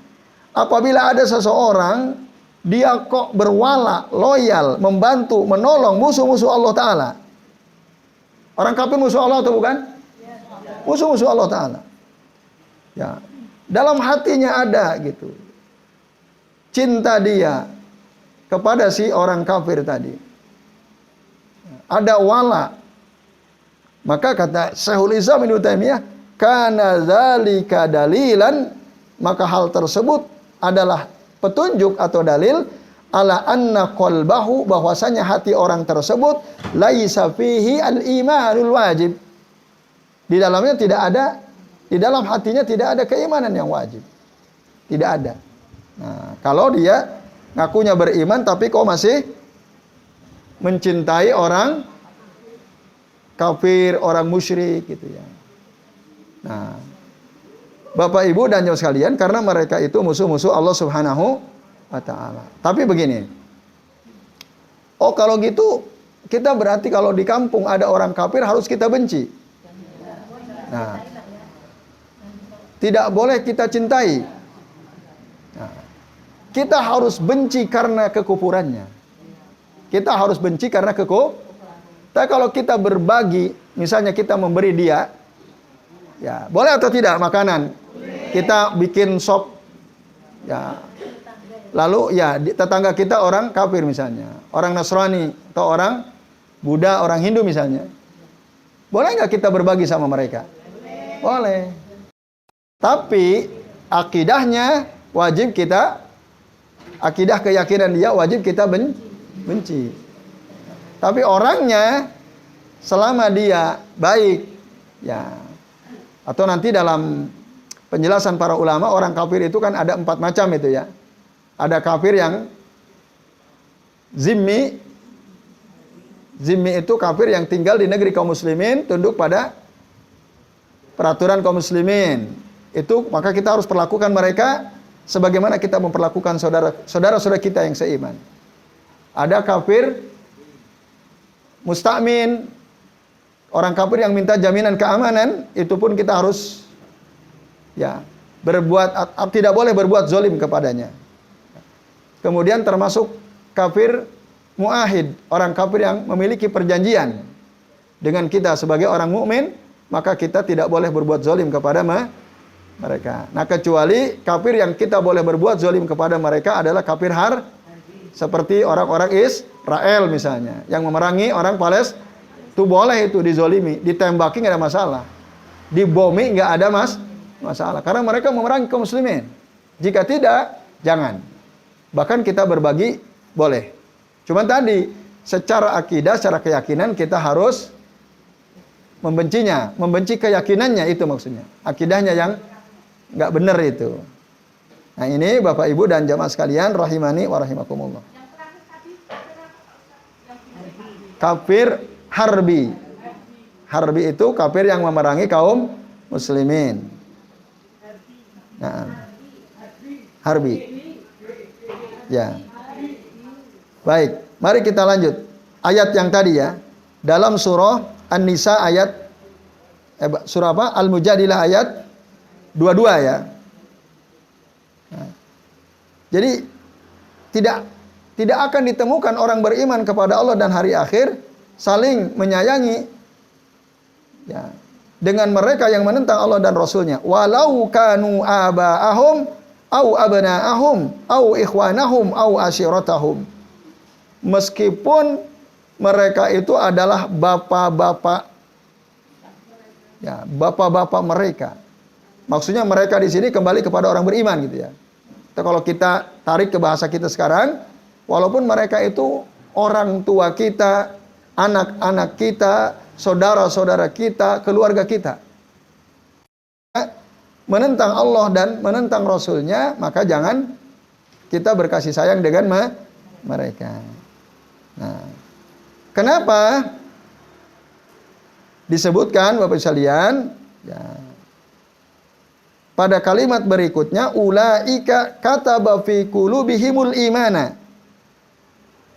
apabila ada seseorang dia kok berwala, loyal, membantu, menolong musuh-musuh Allah Ta'ala. Orang kafir musuh Allah atau bukan? Musuh-musuh Allah Ta'ala. Ya, dalam hatinya ada gitu cinta dia kepada si orang kafir tadi. Ada wala. Maka kata Syekhul Islam Ibnu Taimiyah, kana dzalika dalilan, maka hal tersebut adalah petunjuk atau dalil ala anna qalbahu, bahwasanya hati orang tersebut laisa fihi al-imanul wajib. Di dalamnya tidak ada, di dalam hatinya tidak ada keimanan yang wajib. Tidak ada. Nah, kalau dia ngakunya beriman tapi kok masih mencintai orang kafir, orang musyrik gitu ya. Nah, Bapak Ibu dan jamaah sekalian, karena mereka itu musuh-musuh Allah Subhanahu wa Ta'ala. Tapi begini, oh kalau gitu kita berarti kalau di kampung ada orang kafir harus kita benci. Nah, tidak boleh kita cintai. Nah, kita harus benci karena kekufurannya. Kita harus benci karena Tapi kalau kita berbagi, misalnya kita memberi dia, ya boleh atau tidak makanan? Kita bikin sop, ya. Lalu ya tetangga kita orang kafir misalnya, orang Nasrani atau orang Buddha, orang Hindu misalnya. Boleh nggak kita berbagi sama mereka? Boleh. Tapi akidahnya wajib kita, akidah keyakinan dia wajib kita benci. Tapi orangnya selama dia baik, ya. Atau nanti dalam penjelasan para ulama, orang kafir itu kan ada 4 macam itu ya. Ada kafir yang zimmi. Zimmi itu kafir yang tinggal di negeri kaum muslimin, tunduk pada peraturan kaum muslimin. Itu maka kita harus perlakukan mereka sebagaimana kita memperlakukan saudara-saudara kita yang seiman. Ada kafir musta'min, orang kafir yang minta jaminan keamanan, itu pun kita harus ya tidak boleh berbuat zalim kepadanya. Kemudian termasuk kafir muahid, orang kafir yang memiliki perjanjian dengan kita sebagai orang mukmin, maka kita tidak boleh berbuat zalim kepada mereka. Nah, kecuali kafir yang kita boleh berbuat zalim kepada mereka adalah kafir seperti orang-orang Israel misalnya, yang memerangi orang Palestina, itu boleh itu dizolimi, ditembaki nggak ada masalah, dibomi nggak ada masalah, karena mereka memerangi kaum muslimin. Jika tidak, jangan. Bahkan kita berbagi boleh. Cuman tadi secara akidah, secara keyakinan kita harus membencinya, membenci keyakinannya, itu maksudnya. Akidahnya yang nggak benar itu. Nah, ini Bapak Ibu dan jamaah sekalian rahimani wa rahimakumullah. Kafir harbi. Harbi itu kafir yang memerangi kaum muslimin. Nah, harbi. Ya. Baik, mari kita lanjut. Ayat yang tadi ya. Dalam surah An-Nisa ayat surah apa? Al-Mujadilah ayat 22 ya. Nah, jadi tidak akan ditemukan orang beriman kepada Allah dan hari akhir saling menyayangi ya, dengan mereka yang menentang Allah dan Rasulnya. Walau kanu aba'ahum au abna'ahum au ikhwanahum au asyiratahum. Meskipun mereka itu adalah bapak-bapak ya, bapak-bapak mereka. Maksudnya mereka di sini kembali kepada orang beriman gitu ya. Kalau kita tarik ke bahasa kita sekarang, walaupun mereka itu orang tua kita, anak-anak kita, saudara-saudara kita, keluarga kita, menentang Allah dan menentang Rasulnya, maka jangan kita berkasih sayang dengan mereka. Nah, kenapa disebutkan Bapak sekalian? Ya. Pada kalimat berikutnya, ulaika kataba fi qulubihimul imana.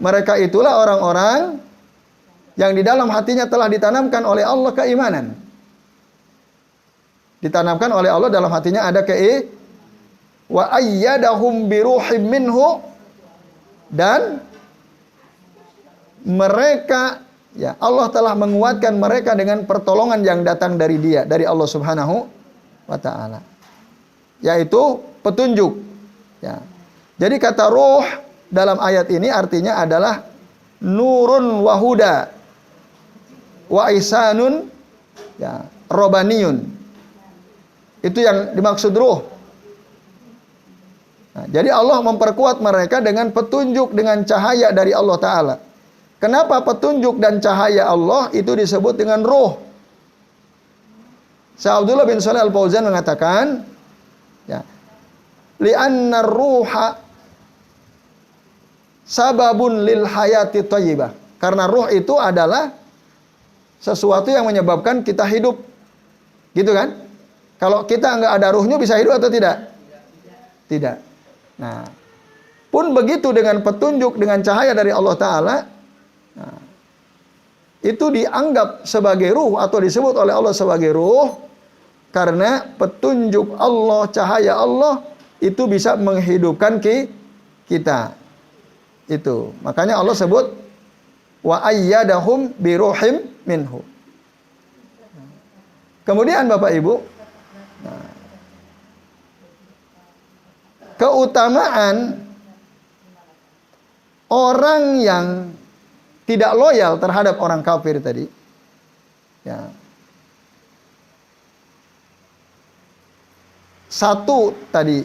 Mereka itulah orang-orang yang di dalam hatinya telah ditanamkan oleh Allah keimanan. Ditanamkan oleh Allah dalam hatinya ada wa ayyadahum biruhim minhu, dan mereka ya Allah telah menguatkan mereka dengan pertolongan yang datang dari Dia, dari Allah Subhanahu wa taala. Yaitu petunjuk. Ya. Jadi kata ruh dalam ayat ini artinya adalah nurun wahuda wa ihsanun ya, robaniyun. Itu yang dimaksud ruh. Nah, jadi Allah memperkuat mereka dengan petunjuk, dengan cahaya dari Allah Ta'ala. Kenapa petunjuk dan cahaya Allah itu disebut dengan ruh? Syekh Abdullah bin Shalih Al-Fauzan mengatakan, ya, li'anna ruha sababun lil hayati thayyibah. Karena ruh itu adalah sesuatu yang menyebabkan kita hidup. Gitu kan? Kalau kita nggak ada ruhnya bisa hidup atau tidak? Tidak. Nah, pun begitu dengan petunjuk, dengan cahaya dari Allah Ta'ala, nah, itu dianggap sebagai ruh atau disebut oleh Allah sebagai ruh karena petunjuk Allah, cahaya Allah itu bisa menghidupkan kita. Itu. Makanya Allah sebut wa ayyadahum biruhim minhu. Kemudian Bapak Ibu, nah, keutamaan orang yang tidak loyal terhadap orang kafir tadi, ya, satu tadi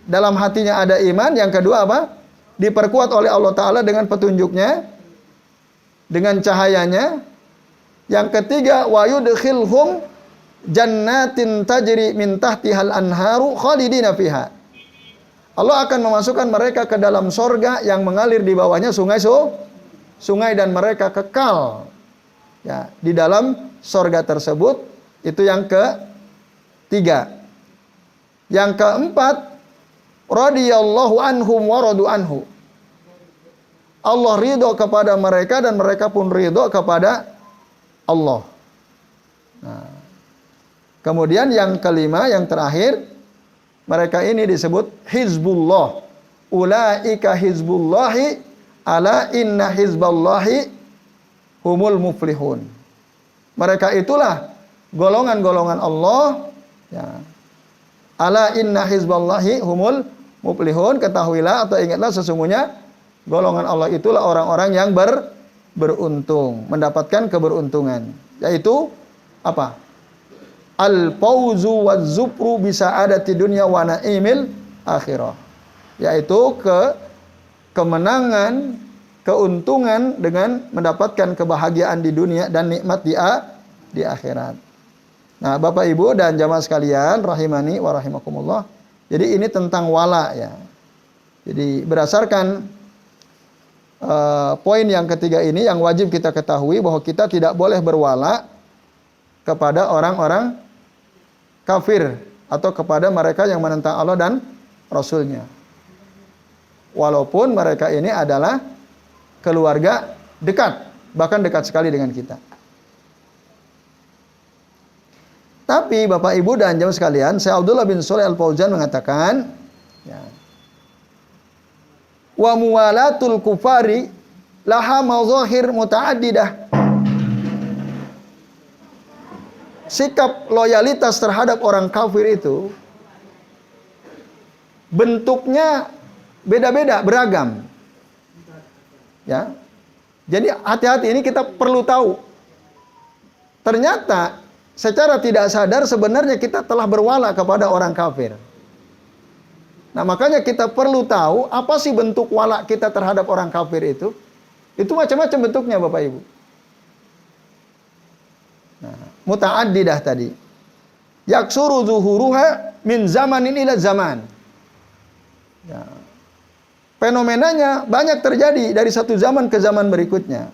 dalam hatinya ada iman, yang kedua apa? Diperkuat oleh Allah Ta'ala dengan petunjuknya, dengan cahayanya. Yang ketiga, wa yudkhilhum jannatin tajri min tahtihal anharu khalidina fiha. Allah akan memasukkan mereka ke dalam sorga yang mengalir di bawahnya sungai dan mereka kekal ya di dalam sorga tersebut. Itu yang ketiga. Yang keempat, radhiyallahu anhum wa radu anhu. Allah ridho kepada mereka dan mereka pun ridho kepada Allah. Nah, kemudian yang kelima, yang terakhir, mereka ini disebut Hizbullah. Ulaika hizbullahi ala inna hizballahi humul muflihun. Mereka itulah golongan-golongan Allah. Ya. Ala inna hizballahi humul muflihun. Ketahuilah atau ingatlah sesungguhnya golongan Allah itulah orang-orang yang beruntung, mendapatkan keberuntungan. Yaitu apa? Al-fawzu waz-zufru bisa ada di dunia wa na'imil akhirah. Yaitu kemenangan, keuntungan dengan mendapatkan kebahagiaan di dunia dan nikmat di akhirat. Nah, Bapak Ibu dan jamaah sekalian rahimani wa rahimakumullah. Jadi ini tentang wala ya. Jadi berdasarkan poin yang ketiga ini yang wajib kita ketahui bahwa kita tidak boleh berwala kepada orang-orang kafir atau kepada mereka yang menentang Allah dan Rasul-Nya. Walaupun mereka ini adalah keluarga dekat, bahkan dekat sekali dengan kita. Tapi Bapak Ibu dan jamaah sekalian, Syekh Abdullah bin Shalih Al-Fauzan mengatakan, ya, wa muwalatul kufari laha mazahir mutaaddidah. Sikap loyalitas terhadap orang kafir itu bentuknya beda-beda, beragam. Ya. Jadi hati-hati, ini kita perlu tahu. Ternyata secara tidak sadar sebenarnya kita telah berwala kepada orang kafir. Nah, makanya kita perlu tahu apa sih bentuk wala kita terhadap orang kafir itu. Itu macam-macam bentuknya Bapak Ibu. Nah, muta'addidah tadi. Yaksuru zuhuruha min zamanin ila zaman. Ya. Fenomenanya banyak terjadi dari satu zaman ke zaman berikutnya,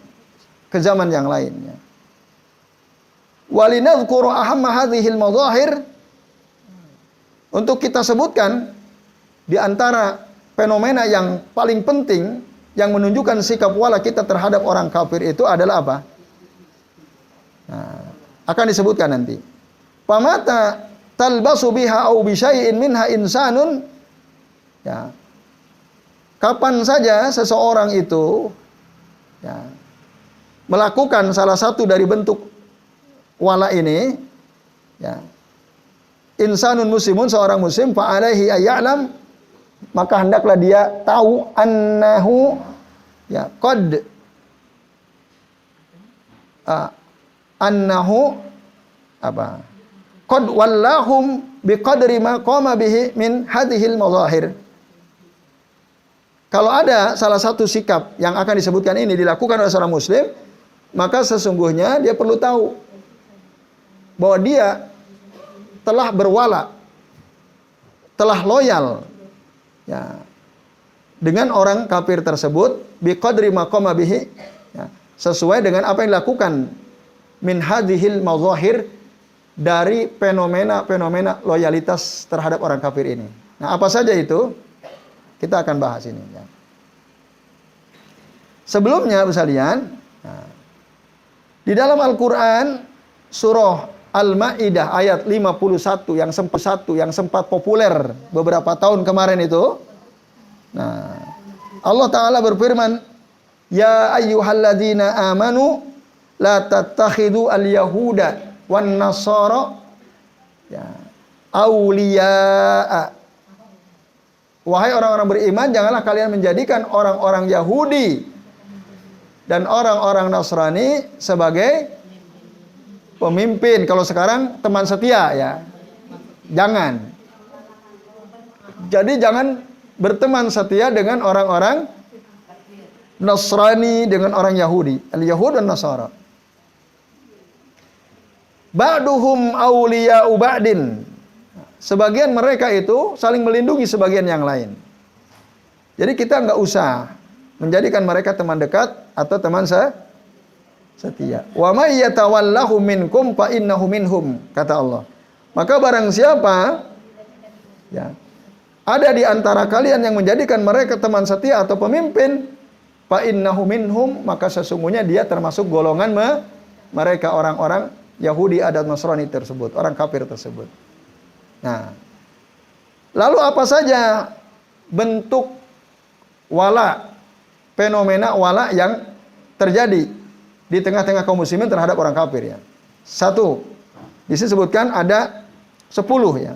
ke zaman yang lainnya. Walinadhkuru ahamma hadhil madhahir, untuk kita sebutkan di antara fenomena yang paling penting yang menunjukkan sikap wala kita terhadap orang kafir itu adalah apa? Nah, akan disebutkan nanti. Pamata talbasu biha au bi syai'in minha insanun. Ya. Kapan saja seseorang itu ya, melakukan salah satu dari bentuk wala ini, ya, insanun muslimun, seorang muslim, fa alaihi ayya'lam, maka hendaklah dia tahu annahu ya qad annahu apa? Qad wallahum biqadri ma qama bihi min hadhil mazahir. Kalau ada salah satu sikap yang akan disebutkan ini dilakukan oleh seorang muslim, maka sesungguhnya dia perlu tahu bahwa dia telah berwala, telah loyal ya, dengan orang kafir tersebut biqadri ma qama bihi, ya, sesuai dengan apa yang dilakukan min hadhil mazahir, dari fenomena-fenomena loyalitas terhadap orang kafir ini. Nah, apa saja itu? Kita akan bahas ini. Ya. Sebelumnya, sekalian, nah, di dalam Al-Quran, surah Al-Ma'idah ayat 51 yang sempat populer beberapa tahun kemarin itu. Nah, Allah Ta'ala berfirman, Ya ayyuhalladzina amanu la tattakhidu al-yahuda wan nasara ya, awliya'a. Wahai orang-orang beriman, janganlah kalian menjadikan orang-orang Yahudi dan orang-orang Nasrani sebagai pemimpin. Kalau sekarang teman setia ya. Jangan. Jadi jangan berteman setia dengan orang-orang Nasrani, dengan orang Yahudi. Al-Yahud dan Nasara. Ba'duhum awliya'u ba'din. Sebagian mereka itu saling melindungi sebagian yang lain. Jadi kita nggak usah menjadikan mereka teman dekat atau teman setia. Wa may yatawallahu minkum fa innahu minhum, kata Allah. Maka barang siapa ya ada di antara kalian yang menjadikan mereka teman setia atau pemimpin, fa innahu minhum, maka sesungguhnya dia termasuk golongan mereka orang-orang Yahudi dan Nasrani tersebut, orang kafir tersebut. Nah, lalu apa saja bentuk wala, fenomena wala yang terjadi di tengah-tengah kaum muslimin terhadap orang kafir ya? Satu, disebutkan ada 10 ya.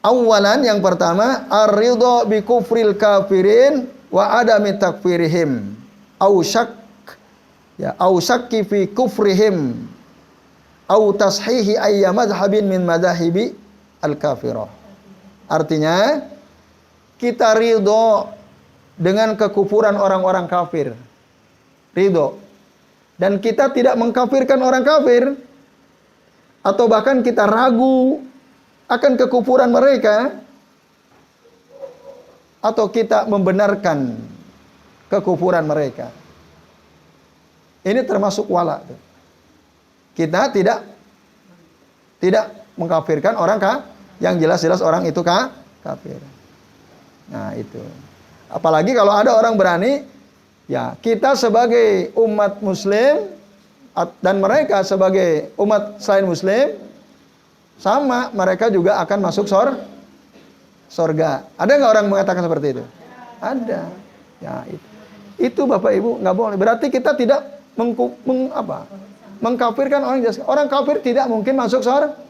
Awalan, yang pertama, ar-ridha bi kufril kafirin wa adami takfirihim. Au syak ya, au syakki fi kufrihim. Au tashihi ayya madhhabin min madhahibi al-kafirah. Artinya, kita ridho dengan kekufuran orang-orang kafir. Ridho. Dan kita tidak mengkafirkan orang kafir. Atau bahkan kita ragu akan kekufuran mereka, atau kita membenarkan kekufuran mereka. Ini termasuk wala. Kita tidak mengkafirkan orang yang jelas-jelas orang itu kafir. Nah, itu. Apalagi kalau ada orang berani, ya, kita sebagai umat muslim dan mereka sebagai umat selain muslim, sama, mereka juga akan masuk surga. Ada nggak orang mengatakan seperti itu? Ada. Ya, itu Bapak Ibu nggak boleh. Berarti kita tidak mengkafirkan orang jelas. Orang kafir tidak mungkin masuk surga.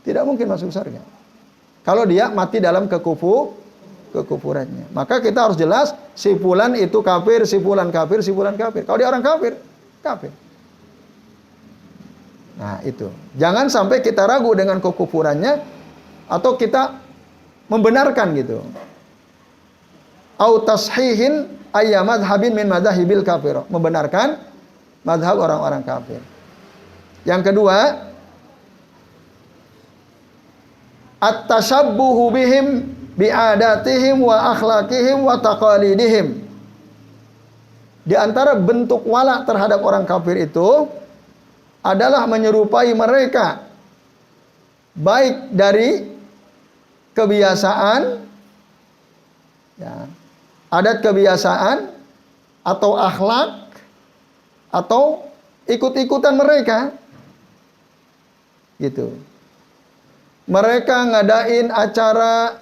Tidak mungkin masuk surga. Kalau dia mati dalam kekufurannya. Maka kita harus jelas, si fulan itu kafir, si fulan kafir, si fulan kafir. Kalau dia orang kafir, kafir. Nah, itu. Jangan sampai kita ragu dengan kekufurannya atau kita membenarkan gitu. Au tashihin ayya madhhabin min madhahibil kafir. Membenarkan madhab orang-orang kafir. Yang kedua, at-tashabbuhu bihim bi'adatihim wa akhlaqihim wa taqalidihim. Di antara bentuk wala terhadap orang kafir itu adalah menyerupai mereka, baik dari kebiasaan, ya, adat kebiasaan, atau akhlak, atau ikut-ikutan mereka, gitu. Mereka ngadain acara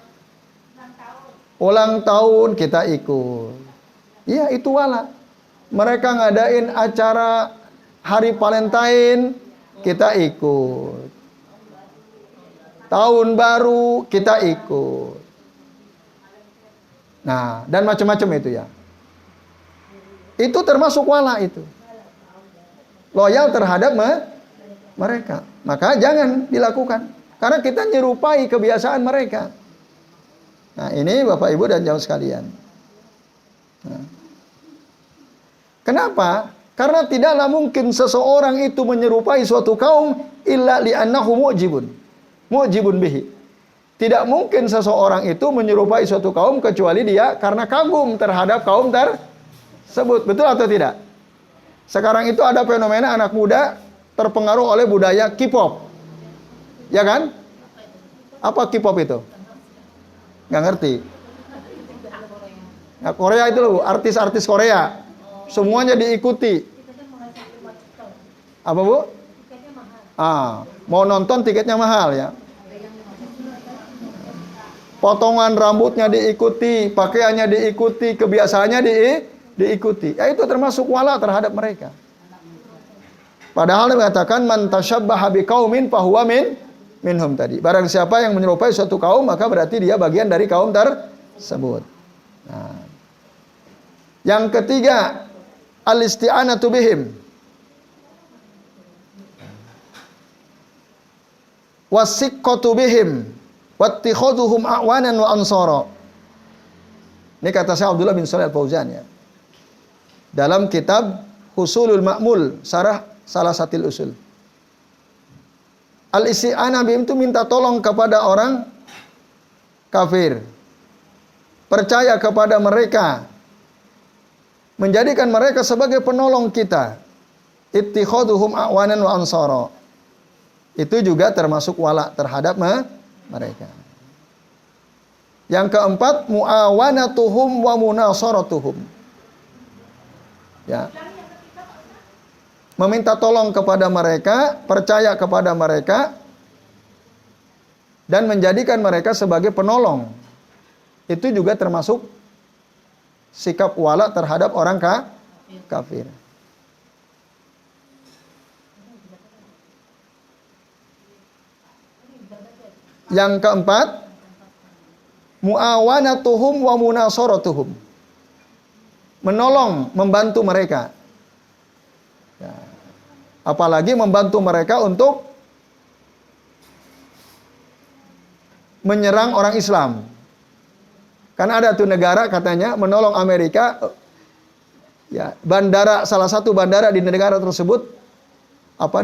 ulang tahun, kita ikut. Iya, itu wala. Mereka ngadain acara hari Valentine, kita ikut. Tahun baru, kita ikut. Nah, dan macam-macam itu ya. Itu termasuk wala itu. Loyal terhadap mereka. Maka jangan dilakukan. Karena kita nyerupai kebiasaan mereka. Nah, ini Bapak Ibu dan jamaah sekalian. Nah. Kenapa? Karena tidaklah mungkin seseorang itu menyerupai suatu kaum illa li'annahu mu'jibun bihi. Tidak mungkin seseorang itu menyerupai suatu kaum kecuali dia karena kagum terhadap kaum tersebut. Betul atau tidak? Sekarang itu ada fenomena anak muda terpengaruh oleh budaya K-pop. Ya kan? Apa K-pop itu? Nggak ngerti. Nah, Korea itu loh, artis-artis Korea. Semuanya diikuti. Apa Bu? Mau nonton tiketnya mahal ya. Potongan rambutnya diikuti, pakaiannya diikuti, kebiasaannya diikuti. Ya, itu termasuk wala terhadap mereka. Padahal dia mengatakan man tasyabbaha biqaumin fahuwa minhum tadi. Barang siapa yang menyerupai suatu kaum, maka berarti dia bagian dari kaum tersebut. Nah. Yang ketiga, al-isti'anatu bihim. Wasiqqatu bihim. Wattikhaduhum a'wanan wa ansara. Ini kata Syekh Abdullah bin Shalih Al-Fauzan ya. Dalam kitab Husulul Ma'mul, Syarah Salasatil Usul. Al-isti'anah bihim itu minta tolong kepada orang kafir. Percaya kepada mereka. Menjadikan mereka sebagai penolong kita. Ittikhaduhum a'wanan wa ansara. Itu juga termasuk wala terhadap mereka. Yang keempat, muawanatuhum wa munasaratuhum. Ya. Meminta tolong kepada mereka, percaya kepada mereka, dan menjadikan mereka sebagai penolong. Itu juga termasuk sikap wala terhadap orang kafir. Yang keempat, muawanatuhum wa munasaratuhum. Menolong, membantu mereka. Ya. Apalagi membantu mereka untuk menyerang orang Islam. Kan ada tuh negara katanya menolong Amerika, ya, bandara, salah satu bandara di negara tersebut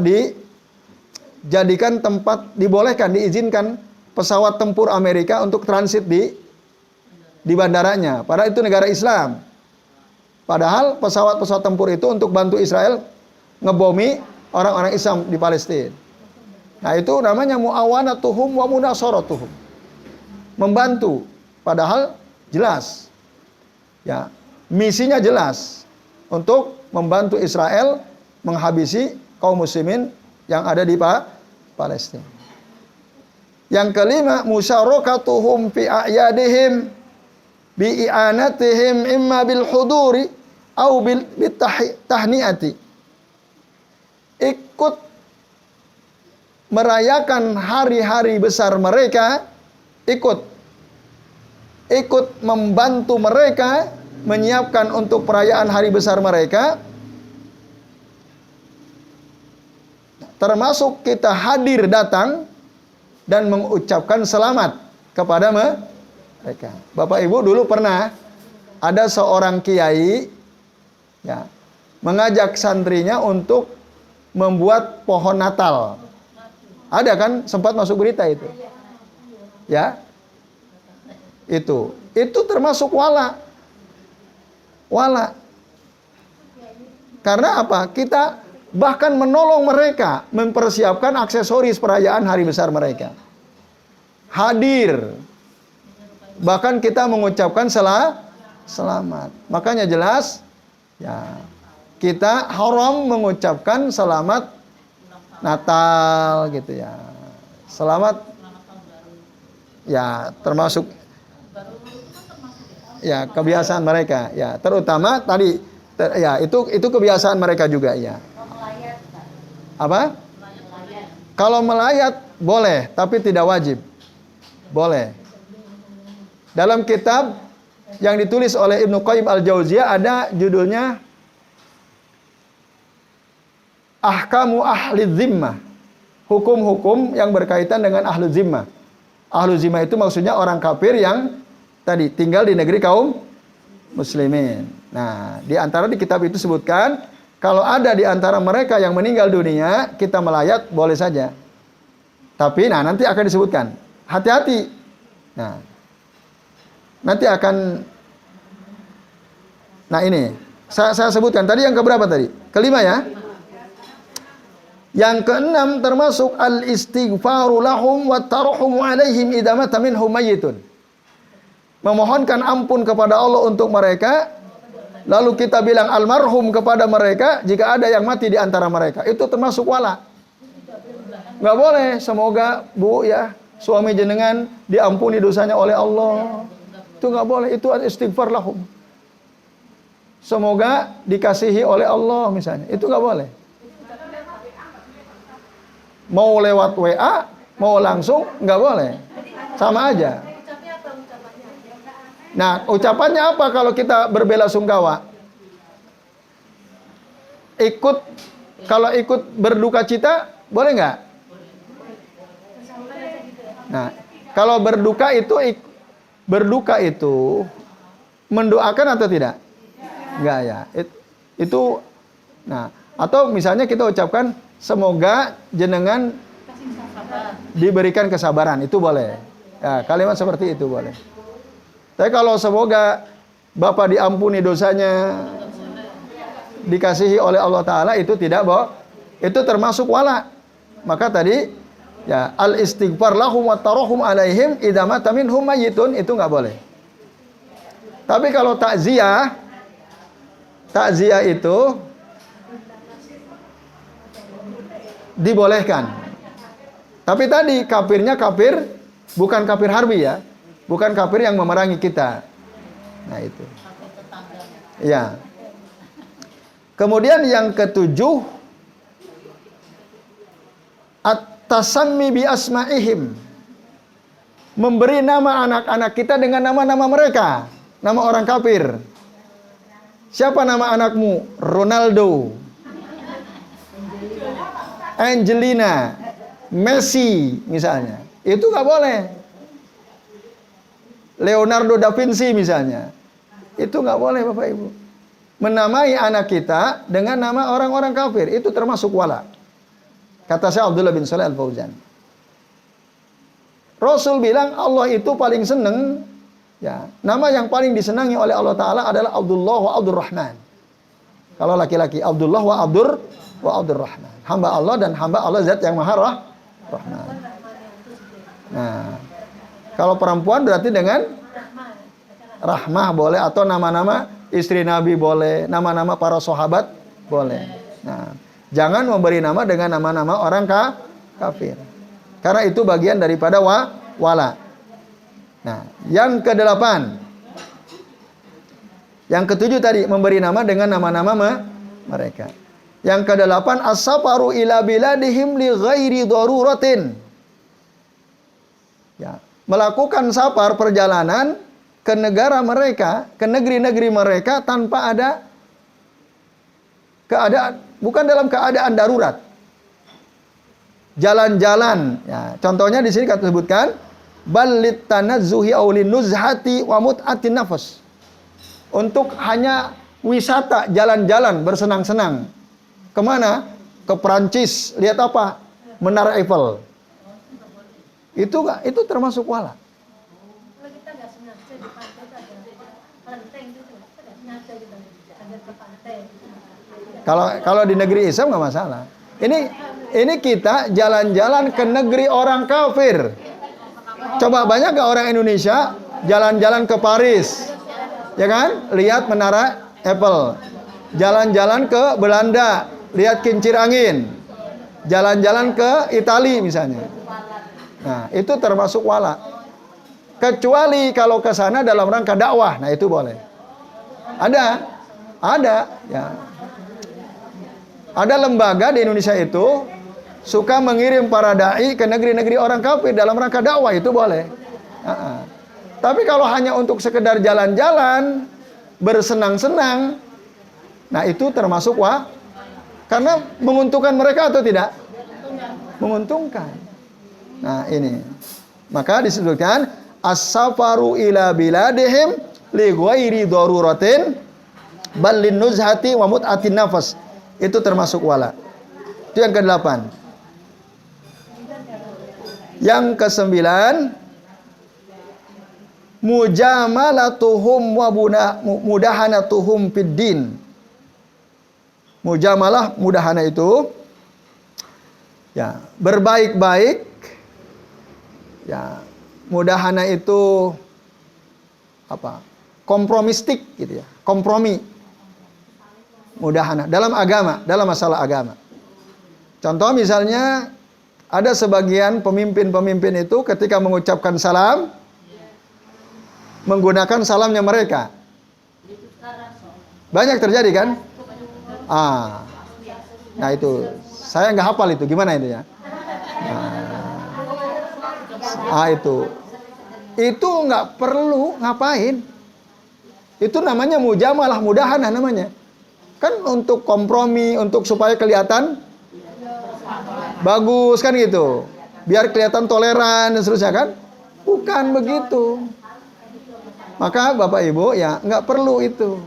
dijadikan tempat, diizinkan pesawat tempur Amerika untuk transit di bandaranya. Padahal itu negara Islam. Padahal pesawat-pesawat tempur itu untuk bantu Israel ngebomi orang-orang Islam di Palestina. Nah, itu namanya muawanatuhum wa munasaratuhum. Membantu. Padahal jelas. Ya, misinya jelas untuk membantu Israel menghabisi kaum muslimin yang ada di Palestina. Yang kelima, musyarakatuhum fi a'yadihim bi i'anatihim imma bil huduri au bil tahniati. Ikut merayakan hari-hari besar mereka, ikut membantu mereka menyiapkan untuk perayaan hari besar mereka, termasuk kita hadir datang dan mengucapkan selamat kepada mereka. Bapak Ibu, dulu pernah ada seorang kiai, ya, mengajak santrinya untuk membuat pohon Natal. Ada kan, sempat masuk berita itu. Ya. Itu termasuk wala. Karena apa? Kita bahkan menolong mereka mempersiapkan aksesoris perayaan hari besar mereka. Hadir. Bahkan kita mengucapkan selamat. Makanya jelas, ya, kita haram mengucapkan selamat Natal gitu ya. Selamat, ya, termasuk ya kebiasaan mereka, ya, terutama tadi ya itu kebiasaan mereka juga, ya. Apa? Kalau melayat boleh, tapi tidak wajib. Boleh. Dalam kitab yang ditulis oleh Ibnu Qayyim Al-Jauziyah ada judulnya Ahkamu Ahli Zimmah. Hukum-hukum yang berkaitan dengan Ahlu Zimmah. Ahlu Zimmah itu maksudnya orang kafir yang tadi tinggal di negeri kaum muslimin. Nah, di antara di kitab itu sebutkan, kalau ada di antara mereka yang meninggal dunia, kita melayat boleh saja. Tapi, nah, nanti akan disebutkan. Hati-hati. Nah, nanti akan. Nah, ini. Saya sebutkan. Tadi yang keberapa tadi? Kelima, ya. Yang keenam termasuk al-istighfaru lahum wa tarhumu alaihim idza mata minhum mayyitun. Memohonkan ampun kepada Allah untuk mereka, lalu kita bilang almarhum kepada mereka jika ada yang mati di antara mereka. Itu termasuk wala. Nggak boleh, semoga Bu, ya, suami jenengan diampuni dosanya oleh Allah. Itu nggak boleh, itu istighfar lahum. Semoga dikasihi oleh Allah misalnya. Itu nggak boleh. Mau lewat WA, mau langsung, nggak boleh. Sama aja. Nah, ucapannya apa kalau kita berbela sungkawa? Kalau ikut berduka cita, boleh nggak? Nah, kalau berduka itu mendoakan atau tidak? Enggak, ya. Itu, nah, atau misalnya kita ucapkan semoga jenengan diberikan kesabaran, itu boleh. Ya, kalimat seperti itu boleh. Tapi kalau semoga Bapak diampuni dosanya, dikasihi oleh Allah Ta'ala, itu tidak, itu termasuk wala. Maka tadi Ya, al istighfar lahum wa tarahum alaihim idza mata minhum mayyitun, itu nggak boleh. Tapi kalau takziah itu dibolehkan. Tapi tadi kafirnya kafir, bukan kafir harbi ya. Bukan kafir yang memerangi kita. Nah itu. Ya. Kemudian yang ketujuh, at-tasammi bi asma'ihim. Memberi nama anak-anak kita dengan nama-nama mereka. Nama orang kafir. Siapa nama anakmu? Ronaldo, Angelina, Messi misalnya. Itu nggak boleh. Leonardo da Vinci misalnya. Itu nggak boleh Bapak Ibu. Menamai anak kita dengan nama orang-orang kafir. Itu termasuk wala. Kata Syekh Abdullah bin Shalih Al-Fauzan. Rasul bilang Allah itu paling senang, ya, nama yang paling disenangi oleh Allah Ta'ala adalah Abdullah wa Abdurrahman. Kalau laki-laki Abdullah wa Abdurrahman. Hamba Allah dan hamba Allah zat yang maha rahman. Nah, kalau perempuan berarti dengan Rahmah boleh, atau nama-nama istri Nabi boleh, nama-nama para sahabat boleh. Nah, jangan memberi nama dengan nama-nama orang kafir. Karena itu bagian daripada wala. Nah, yang kedelapan. Yang ketujuh tadi memberi nama dengan nama-nama mereka. Yang kedelapan, as-safaru ila biladihim li ghairi daruratin. Ya, melakukan safar perjalanan ke negara mereka, ke negeri-negeri mereka tanpa ada keadaan, bukan dalam keadaan darurat. Jalan-jalan, ya, contohnya di sini kata sebutkan balit tanazzuhi aulin nuzhati wa mut'atin nafas. Untuk hanya wisata, jalan-jalan, bersenang-senang. Kemana? Ke Perancis, lihat apa? Menara Eiffel. Itu termasuk wala. Kalau di negeri Islam nggak masalah. Ini kita jalan-jalan ke negeri orang kafir. Coba banyak gak orang Indonesia jalan-jalan ke Paris, ya kan? Lihat menara Eiffel. Jalan-jalan ke Belanda, lihat kincir angin. Jalan-jalan ke Italia misalnya. Nah, itu termasuk wala. Kecuali kalau ke sana dalam rangka dakwah, nah itu boleh. Ada, ya. Ada lembaga di Indonesia itu suka mengirim para dai ke negeri-negeri orang kafir dalam rangka dakwah, itu boleh. Tapi kalau hanya untuk sekedar jalan-jalan, bersenang-senang, nah itu termasuk karena menguntungkan mereka atau tidak? Menguntungkan. Nah ini, maka disebutkan as-safaru ila biladihim li ghairi daruratin bal lin nuzhati wa mut'atin nafas. Itu termasuk wala. Itu yang ke-8. Yang ke-9, mujamalatuhum wa mudahanatuhum fid din. Mujamalah, mudahana itu ya, berbaik-baik. Ya, mudahana itu apa? Kompromistik gitu ya. Kompromi. Mudahana dalam agama, dalam masalah agama. Contoh misalnya ada sebagian pemimpin-pemimpin itu ketika mengucapkan salam menggunakan salamnya mereka. Banyak terjadi kan? Nah itu saya nggak hafal itu, gimana itu ya? Itu nggak perlu ngapain. Itu namanya mujamalah, mudahana namanya. Kan untuk kompromi, untuk supaya kelihatan bagus kan gitu. Biar kelihatan toleran dan seterusnya kan? Bukan begitu. Maka Bapak Ibu ya nggak perlu itu.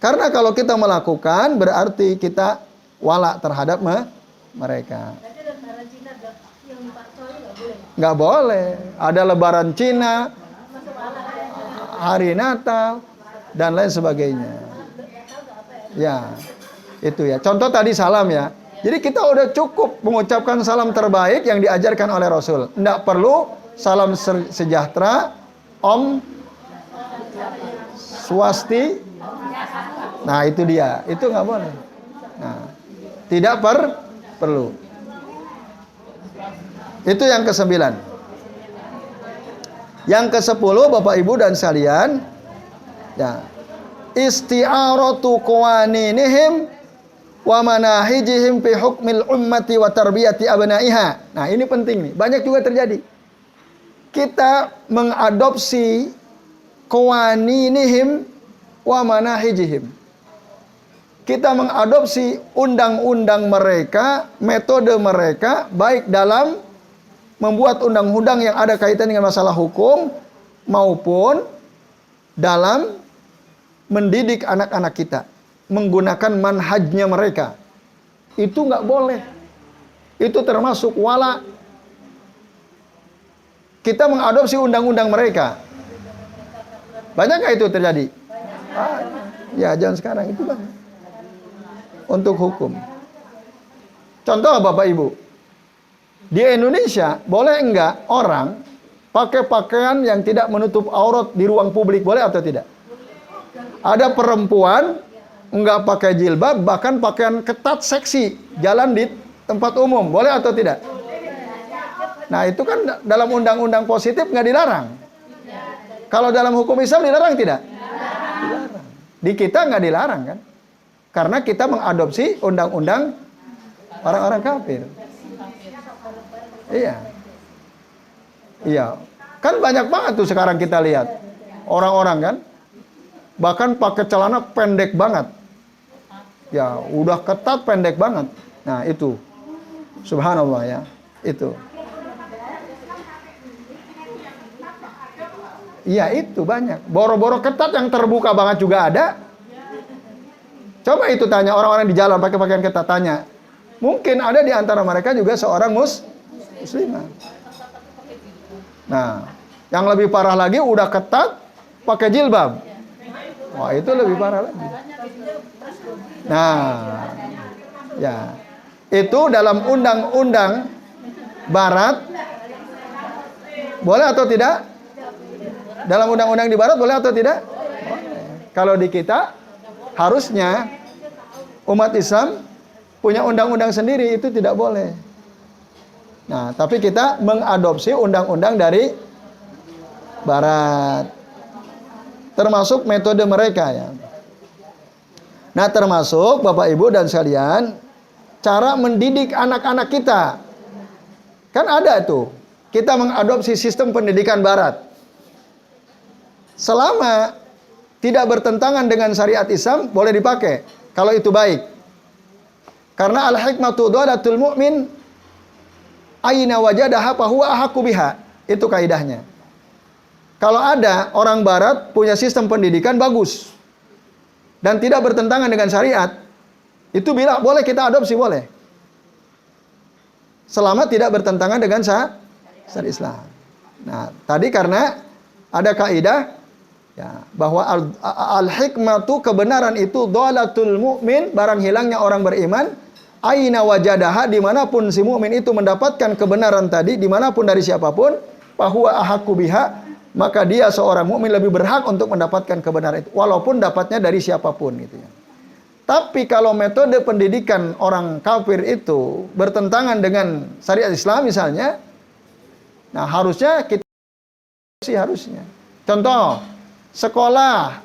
Karena kalau kita melakukan berarti kita wala terhadap mereka. Nggak boleh. Ada lebaran Cina, hari Natal, dan lain sebagainya. Ya, itu ya. Contoh tadi salam ya. Jadi kita udah cukup mengucapkan salam terbaik yang diajarkan oleh Rasul. Tidak perlu salam sejahtera, Om, Swasti. Nah itu dia, itu nggak boleh. Nah, tidak perlu. Itu yang ke-9. Yang ke-10 Bapak Ibu dan sekalian, ya, isti'aratu qawaninihim wa manahijihim fi hukmil ummati wa tarbiyati abnaiha. Nah, ini penting nih. Banyak juga terjadi. Kita mengadopsi qawaninihim wa manahijihim. Kita mengadopsi undang-undang mereka, metode mereka, baik dalam membuat undang-undang yang ada kaitan dengan masalah hukum maupun dalam mendidik anak-anak kita, menggunakan manhajnya mereka. Itu nggak boleh. Itu termasuk wala. Kita mengadopsi undang-undang mereka. Banyak nggak itu terjadi? Ya, jangan sekarang itu banyak. Untuk hukum. Contoh Bapak Ibu. Di Indonesia, boleh enggak orang pakai pakaian yang tidak menutup aurat di ruang publik? Boleh atau tidak? Ada perempuan enggak pakai jilbab, bahkan pakaian ketat seksi, jalan di tempat umum. Boleh atau tidak? Nah, itu kan dalam undang-undang positif nggak dilarang. Kalau dalam hukum Islam dilarang tidak? Dilarang. Di kita nggak dilarang kan? Karena kita mengadopsi undang-undang orang-orang kafir. Iya. Iya. Kan banyak banget tuh sekarang kita lihat. Orang-orang kan. Bahkan pakai celana pendek banget. Ya, udah ketat pendek banget. Nah, itu. Subhanallah ya. Itu. Iya, itu banyak. Boro-boro ketat yang terbuka banget juga ada. Coba itu tanya orang-orang di jalan pakai pakaian ketat, tanya. Mungkin ada di antara mereka juga seorang muslimah. Nah, yang lebih parah lagi udah ketat pakai jilbab. Wah, itu lebih parah lagi. Nah, ya. Itu dalam undang-undang barat boleh atau tidak? Dalam undang-undang di barat boleh atau tidak? Boleh. Kalau di kita harusnya umat Islam punya undang-undang sendiri, itu tidak boleh. Nah, tapi kita mengadopsi undang-undang dari barat. Termasuk metode mereka ya. Nah, termasuk Bapak Ibu dan sekalian, cara mendidik anak-anak kita. Kan ada tuh, kita mengadopsi sistem pendidikan barat. Selama tidak bertentangan dengan syariat Islam, boleh dipakai. Kalau itu baik. Karena al-hikmatu dhalatul mu'min aina wajadaha fahuwa ahaqqu biha. Itu kaidahnya. Kalau ada orang barat punya sistem pendidikan bagus dan tidak bertentangan dengan syariat, itu bila boleh kita adopsi, boleh. Selama tidak bertentangan dengan syariat Islam. Nah, tadi karena ada kaidah ya, bahwa al-hikmatu, kebenaran itu dhalatul mu'min, barang hilangnya orang beriman, aina wajadaha, dimanapun si mukmin itu mendapatkan kebenaran tadi, dimanapun dari siapapun, fahuwa ahaqqu biha, maka dia seorang mukmin lebih berhak untuk mendapatkan kebenaran itu, walaupun dapatnya dari siapapun gitu ya. Tapi kalau metode pendidikan orang kafir itu bertentangan dengan syariat Islam misalnya, nah harusnya kita harusnya. Contoh, sekolah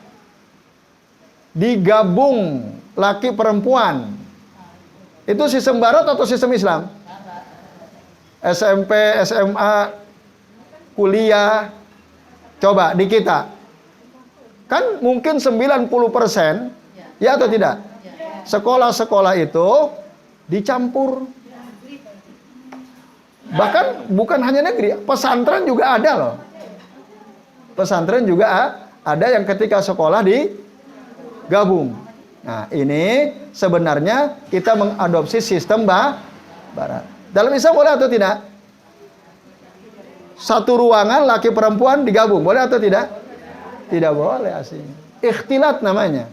digabung laki perempuan. Itu sistem barat atau sistem Islam? SMP, SMA, kuliah. Coba di kita. Kan mungkin 90%, ya atau tidak? Sekolah-sekolah itu dicampur. Bahkan bukan hanya negeri, pesantren juga ada loh. Pesantren juga ada yang ketika sekolah digabung. Nah, ini sebenarnya kita mengadopsi sistem barat. Dalam Islam boleh atau tidak? Satu ruangan laki perempuan digabung, boleh atau tidak? Tidak boleh aslinya. Ikhtilat namanya.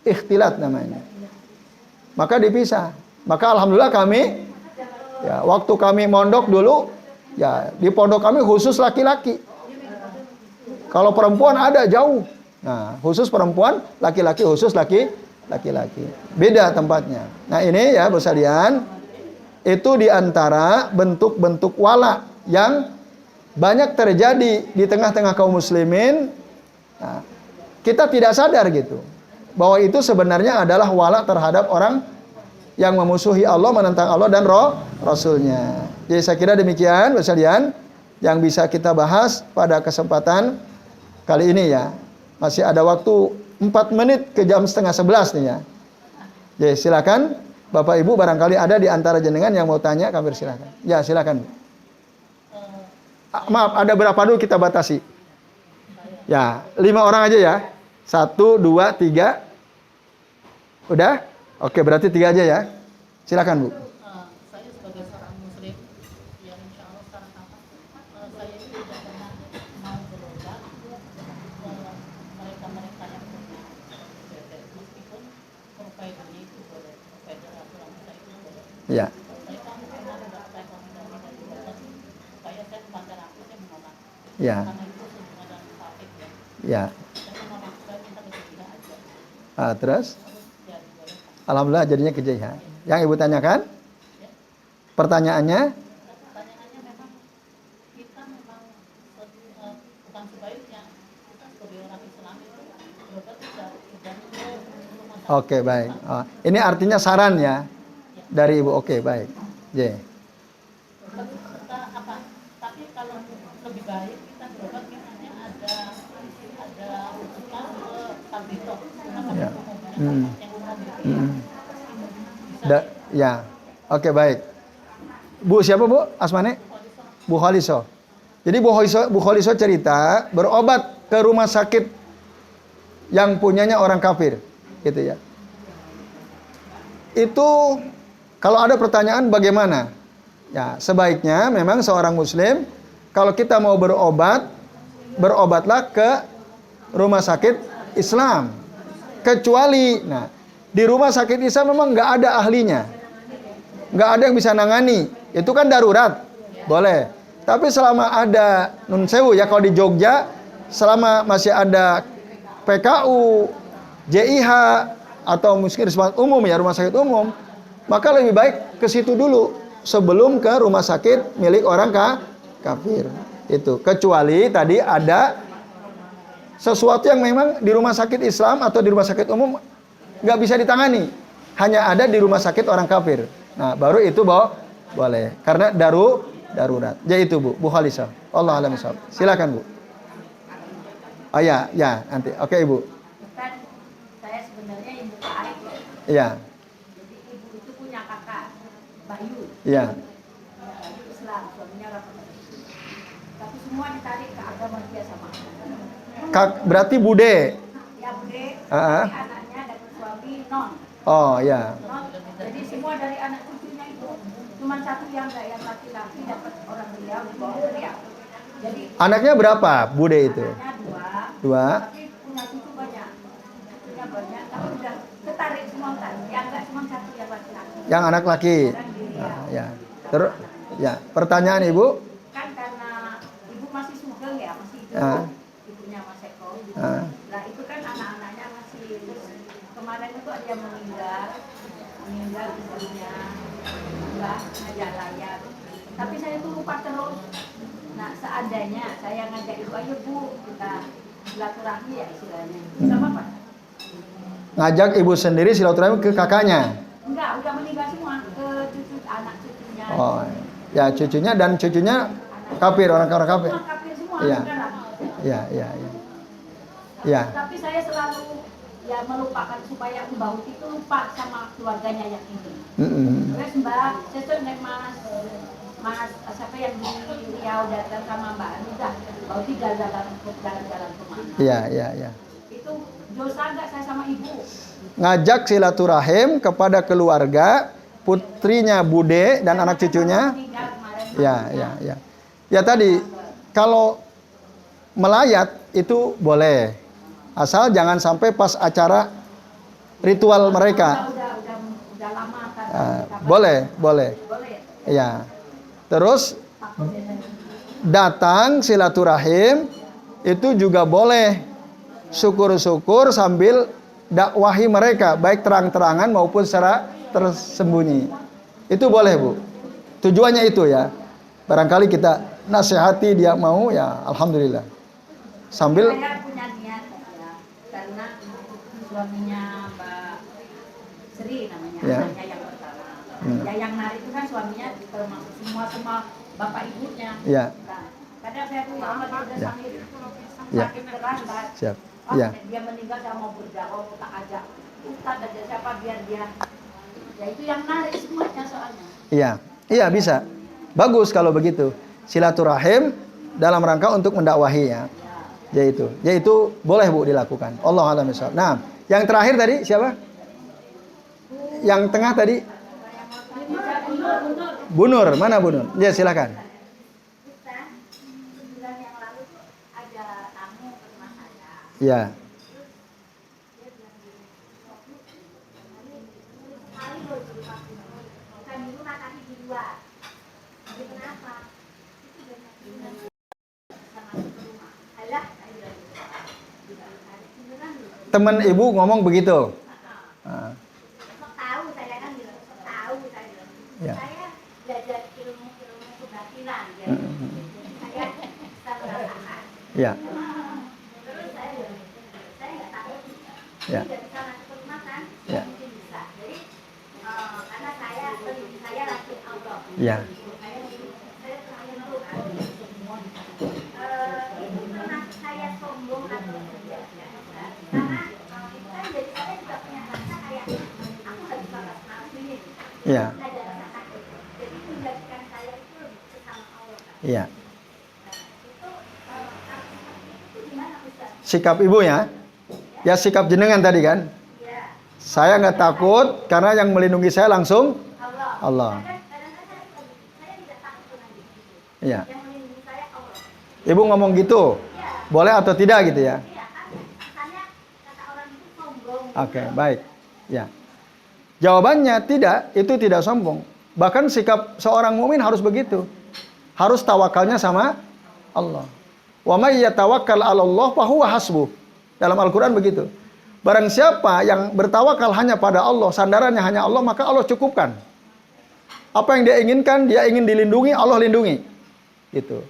Ikhtilat namanya. Maka dipisah. Maka alhamdulillah kami, ya, waktu kami mondok dulu, ya di pondok kami khusus laki-laki. Kalau perempuan ada jauh. Nah, khusus perempuan, laki-laki khusus laki-laki. Beda tempatnya. Nah, ini ya Bu sekalian, itu diantara bentuk-bentuk wala yang banyak terjadi di tengah-tengah kaum muslimin. Nah, kita tidak sadar gitu bahwa itu sebenarnya adalah wala terhadap orang yang memusuhi Allah, menentang Allah dan Rasulnya. Jadi saya kira demikian Bu sekalian yang bisa kita bahas pada kesempatan kali ini ya. Masih ada waktu 4 menit ke jam setengah 11 nih ya. Jadi silakan Bapak Ibu, barangkali ada di antara jenengan yang mau tanya, kami silakan. Ya silakan. Maaf, ada berapa dulu kita batasi? Ya, 5 orang aja ya. 1, 2, 3. Udah? Oke, berarti 3 aja ya. Silakan Bu. Saya sebagai seorang muslim yang insya Allah sekarang saya itu tidak pernah mau berobat ke mereka-mereka yang punya bebek, meskipun providernya itu boleh, provider asuransi saya itu boleh. Ya. Saya kan pernah mendapat rekomendasi dari dokter supaya saya ke pantai aku, saya menolak. Ya. Karena itu hubungan dengan sakit ya. Ya. Saya menolak, saya minta ke dia aja. Terus? Ya dibolehkan. Alhamdulillah jadinya ke JH. Yang Ibu tanyakan? Pertanyaannya? Pertanyaannya memang kita memang bukan sebaiknya kita sebagai orang Islam itu berobat tidak ke rumah sakit. Oke, baik. Oh, ini artinya saran ya dari Ibu. Oke, baik. J. Kita apa? Tapi kalau lebih baik kita berobat misalnya ada rujukan ke Tabito, rumah sakit Ya. umum yang umum. Ya. Oke, baik. Bu siapa Bu? Asmane? Bu Kholiso. Jadi Bu Kholiso cerita berobat ke rumah sakit yang punyanya orang kafir, gitu ya. Itu kalau ada pertanyaan bagaimana? Ya, sebaiknya memang seorang muslim kalau kita mau berobat, berobatlah ke rumah sakit Islam. Kecuali, nah, di rumah sakit Islam memang nggak ada ahlinya, nggak ada yang bisa nangani. Itu kan darurat, boleh. Tapi selama ada nun sewu ya, kalau di Jogja, selama masih ada PKU, JIH atau mungkin umum ya, rumah sakit umum, maka lebih baik ke situ dulu sebelum ke rumah sakit milik orang kafir. Itu kecuali tadi ada sesuatu yang memang di rumah sakit Islam atau di rumah sakit umum nggak bisa ditangani, hanya ada di rumah sakit orang kafir. Nah, baru itu boleh, karena darurat. Jadi itu Bu Khalisa. Allah alam shawab. Silakan Bu. Oh ya, nanti. Oke Ibu. Kan saya sebenarnya ibu Aik ya. Iya. Jadi ibu itu punya kakak Bayu. Iya. Bayu Islam, suaminya orang Katolik. Tapi semua ditarik ke agama dia sama. Berarti Bude. Ya Bude. Ah. Tapi anaknya dapat suami non. Oh ya. Non. Jadi semua dari anak cucunya itu cuma satu yang enggak, yang laki-laki dapat orang Riau di bawah Riau. Jadi Anaknya berapa Bude itu? anaknya 2. Dua. Tapi punya cucu banyak. Cucunya banyak. Tapi udah ketarik semua kan. Yang enggak cuma satu yang laki-laki. Yang anak laki. Dan di Riau. Nah, ya. Terus ya, pertanyaan Ibu? Kan karena ibu masih sugeng ya, masih hidup. Ah. Ibunya Mas Eko. Ah. Nah itu kan anak-anaknya masih, terus kemarin itu ada yang meninggal istrinya, enggak ngajak layar. Tapi saya tuh lupa terus. Nah seandainya saya ngajak ibu, ayo Bu kita silaturahmi ya istilahnya. Bisa apa? Ngajak Ibu sendiri silaturahmi ke kakaknya. Enggak, udah meninggal semua, ke cucu, anak cucunya. Oh. Ya, cucunya dan cucunya kafir, orang kafir. Semua kafir semua. Iya. Sekarang. Iya. Iya. Tapi saya selalu ya melupakan supaya Mbak Uti itu lupa sama keluarganya yang ini. Terus Mbak, saya nek Mas siapa yang di Riau datang sama Mbak Anu, udah Mbak Uti jalan-jalan kemana? Iya. Itu dosa nggak saya sama ibu? Ngajak silaturahim kepada keluarga putrinya Bude dan anak cucunya. Ya. Ya tadi kalau melayat itu boleh, asal jangan sampai pas acara ritual mereka. Udah lama kan. Boleh. Boleh ya? Ya. Terus datang silaturahim itu juga boleh. Syukur-syukur sambil dakwahi mereka, baik terang-terangan maupun secara tersembunyi. Itu boleh, Bu. Tujuannya itu ya. Barangkali kita nasihati dia mau ya, alhamdulillah. Sambil Saya punya niat ya, karena suaminya Mbak Sri namanya, Ya. anaknya yang pertama. Ya yang narik itu kan suaminya termasuk semua bapak ibunya. Ya. Nah, kadang saya tuh sama dia udah Ya. Ya. sakit keras, Mbak. Siap. Oh, Ya. dia meninggal saya mau berdakwah, mau tak ajak ustaz aja siapa biar dia. Ya itu yang narik semuanya soalnya. Iya. Iya, bisa. Bagus kalau begitu. Silaturahim dalam rangka untuk mendakwahi ya. Yaitu boleh, Bu, dilakukan. Allahu a'lam bishawab. Nah, yang terakhir tadi siapa? Yang tengah tadi? Bunur. Mana Bunur? Ya, silakan. Ustaz, bulan yang lalu tuh ada tamu ke rumah saya. Ya. Teman ibu ngomong begitu. Nah, ya. Saya belajar ilmu kebatinan, jadi saya bisa merasakan. Ya. Terus saya nggak takut, Ya. nggak bisa masuk ke rumah kan? Ya. Mungkin bisa. Jadi karena saya laki Allah. Ya. Saya tahu kan. Itu pernah saya sombong atau tidak? Karena itu kan jadi saya juga punya rasa kayak aku nggak bisa ngelakuin. Ya. Ada rasa takut. Jadi menjadikan saya itu lebih sesama Allah. Kan? Ya. Itu gimana Ustaz? Sikap ibu ya. Ya, sikap jenengan tadi kan. Ya. Saya nggak takut karena yang melindungi saya langsung Allah. Allah. Kadang-kadang saya tidak takut dengan diri. Iya. Yang melindungi saya Allah. Ibu ngomong gitu. Boleh atau tidak gitu ya? Iya kan? Makanya kata orang itu sombong. Oke, baik. Ya. Jawabannya tidak, itu tidak sombong. Bahkan sikap seorang mukmin harus begitu. Harus tawakalnya sama Allah. Wa may yatawakkal 'alallah fa huwa hasbuh. Dalam Al-Qur'an begitu. Barang siapa yang bertawakal hanya pada Allah, sandarannya hanya Allah, maka Allah cukupkan. Apa yang dia inginkan, dia ingin dilindungi, Allah lindungi. Gitu.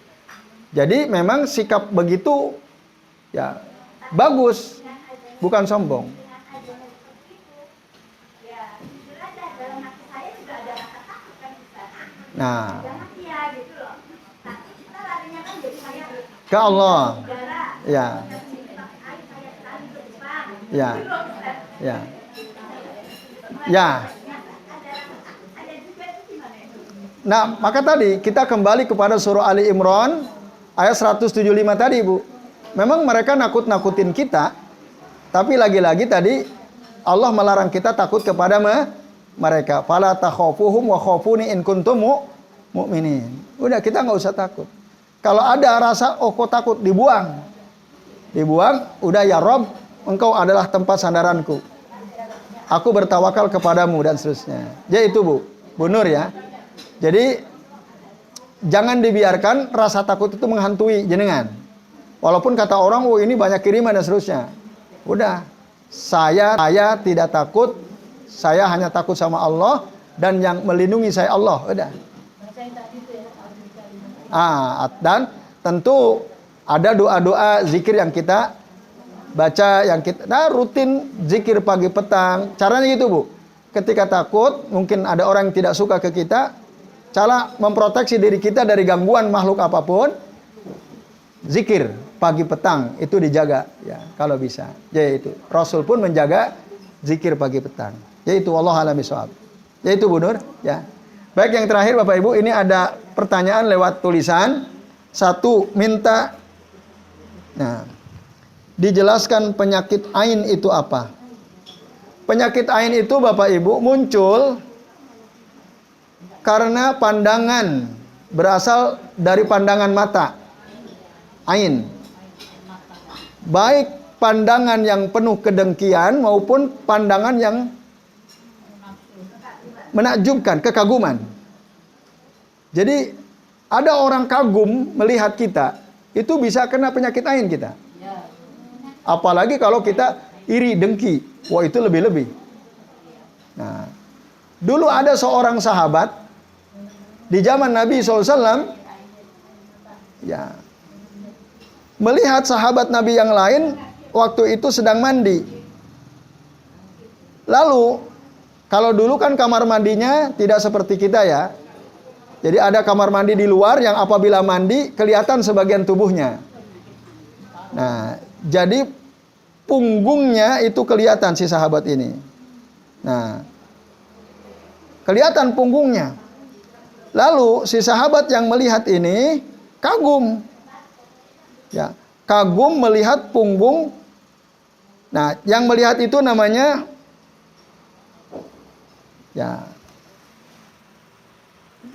Jadi memang sikap begitu ya bagus, bukan sombong. Dengan adanya seperti itu, ya jujur aja dalam hati saya juga ada rasa takut kan Ustaz. Nah, Jangan iya gitu loh. Tapi kita larinya kan jadi saya ke Allah. negara. Ya, Saya sekali ke Jepang. ya, Gitu loh, Ustaz. ya. Ya. Ada juga itu gimana itu? Nah, maka tadi kita kembali kepada surah Ali Imran ayat 175 tadi, Bu. Memang mereka nakut-nakutin kita, tapi lagi-lagi tadi Allah melarang kita takut kepada mereka. Fala takhafuhum wa khafuni in kuntum mu'minin. Udah, kita nggak usah takut. Kalau ada rasa kok takut, dibuang. Dibuang, udah ya Rob, engkau adalah tempat sandaranku. Aku bertawakal kepadamu dan seterusnya. Ya itu, Bu Nur ya. Jadi jangan dibiarkan rasa takut itu menghantui jenengan. Walaupun kata orang, oh ini banyak kiriman dan seterusnya. Udah, saya tidak takut. Saya hanya takut sama Allah dan yang melindungi saya Allah. Udah. Dan tentu ada doa-doa zikir yang kita baca, yang kita rutin zikir pagi petang. Caranya gitu, Bu. Ketika takut, mungkin ada orang yang tidak suka ke kita. Cara memproteksi diri kita dari gangguan makhluk apapun, zikir pagi petang itu dijaga ya kalau bisa. Yaitu Rasul pun menjaga zikir pagi petang. Yaitu wallahu a'lam bishawab. Yaitu Bu Nur ya. Baik, yang terakhir Bapak Ibu, ini ada pertanyaan lewat tulisan. Satu, minta dijelaskan penyakit ain itu apa? Penyakit ain itu Bapak Ibu muncul karena pandangan berasal dari pandangan mata. Ain. Baik pandangan yang penuh kedengkian maupun pandangan yang menakjubkan, kekaguman. Jadi ada orang kagum melihat kita, itu bisa kena penyakit ain kita. Apalagi kalau kita iri, dengki. Wah, itu lebih-lebih. Nah, dulu ada seorang sahabat di zaman Nabi SAW, ya, melihat sahabat Nabi yang lain waktu itu sedang mandi. Lalu, kalau dulu kan kamar mandinya tidak seperti kita ya. Jadi ada kamar mandi di luar yang apabila mandi kelihatan sebagian tubuhnya. Nah, jadi punggungnya itu kelihatan si sahabat ini. Nah, kelihatan punggungnya. Lalu si sahabat yang melihat ini kagum. Ya, kagum melihat punggung. Nah, yang melihat itu namanya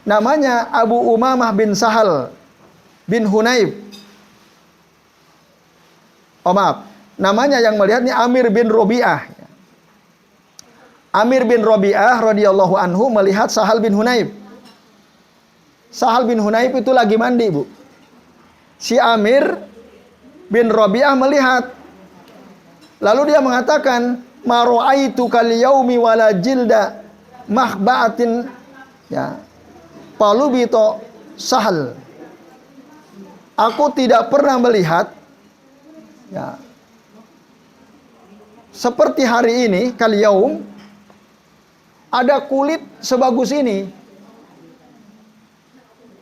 namanya Abu Umamah bin Sahal bin Hunayf. Oh maaf, namanya yang melihat ini Amir bin Robi'ah. Amir bin Robi'ah radhiyallahu anhu melihat Sahal bin Hunayf. Sahal bin Hunayf itu lagi mandi, Bu. Si Amir bin Robi'ah melihat. Lalu dia mengatakan, "Ma ra'aitu kal yaumi wala jilda mahba'atin ya palubito Sahal." Aku tidak pernah melihat ya seperti hari ini kal yaum ada kulit sebagus ini.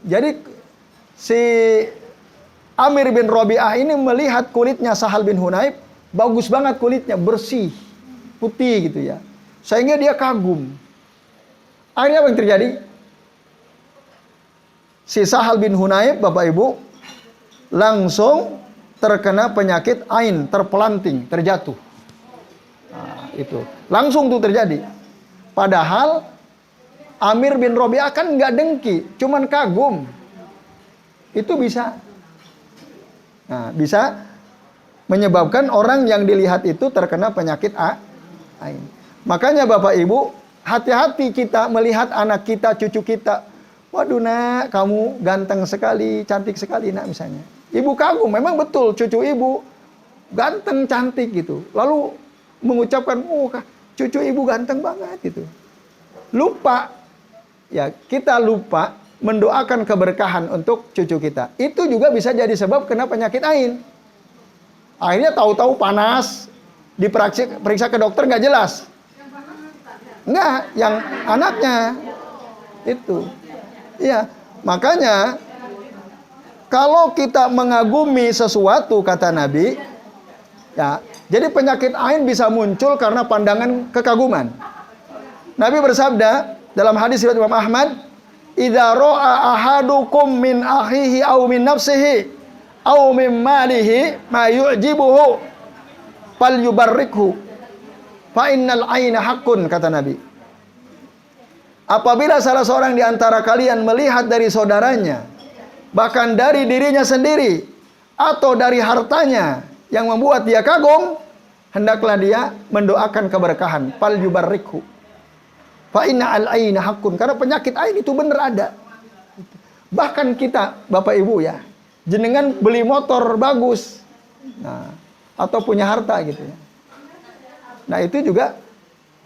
Jadi si Amir bin Robi'ah ini melihat kulitnya Sahal bin Hunayf, bagus banget kulitnya, bersih, putih gitu ya. Sehingga dia kagum. Akhirnya apa yang terjadi? Si Sahal bin Hunayf, Bapak Ibu, langsung terkena penyakit ain, terpelanting, terjatuh. Nah, itu. Langsung tuh terjadi. Padahal Amir bin Robi'ah kan nggak dengki, cuman kagum. Itu bisa. Nah, bisa menyebabkan orang yang dilihat itu terkena penyakit ain. Makanya Bapak Ibu, hati-hati kita melihat anak kita, cucu kita. Waduh nak, kamu ganteng sekali, cantik sekali nak misalnya. Ibu kagum, memang betul cucu ibu ganteng, cantik gitu. Lalu mengucapkan, oh cucu ibu ganteng banget gitu. Lupa, ya kita lupa mendoakan keberkahan untuk cucu kita. Itu juga bisa jadi sebab kena penyakit ain. Akhirnya tahu-tahu panas, diperiksa ke dokter nggak jelas. Enggak, yang anaknya itu. Iya, makanya kalau kita mengagumi sesuatu kata Nabi, ya, jadi penyakit ain bisa muncul karena pandangan kekaguman. Nabi bersabda dalam hadis riwayat Imam Ahmad, "Idza ra'a ahadukum min akhihi aw min nafsihi aw min malihi ma yu'jibuhu falyubarrikhu fa innal aina haqqun," kata Nabi. Apabila salah seorang di antara kalian melihat dari saudaranya, bahkan dari dirinya sendiri atau dari hartanya yang membuat dia kagum, hendaklah dia mendoakan keberkahan. Falyubarrikhu fa inna al-aina haqqun, karena penyakit ain itu benar ada. Bahkan kita, Bapak Ibu ya, jenengan beli motor bagus, nah, atau punya harta gitu ya. Nah, itu juga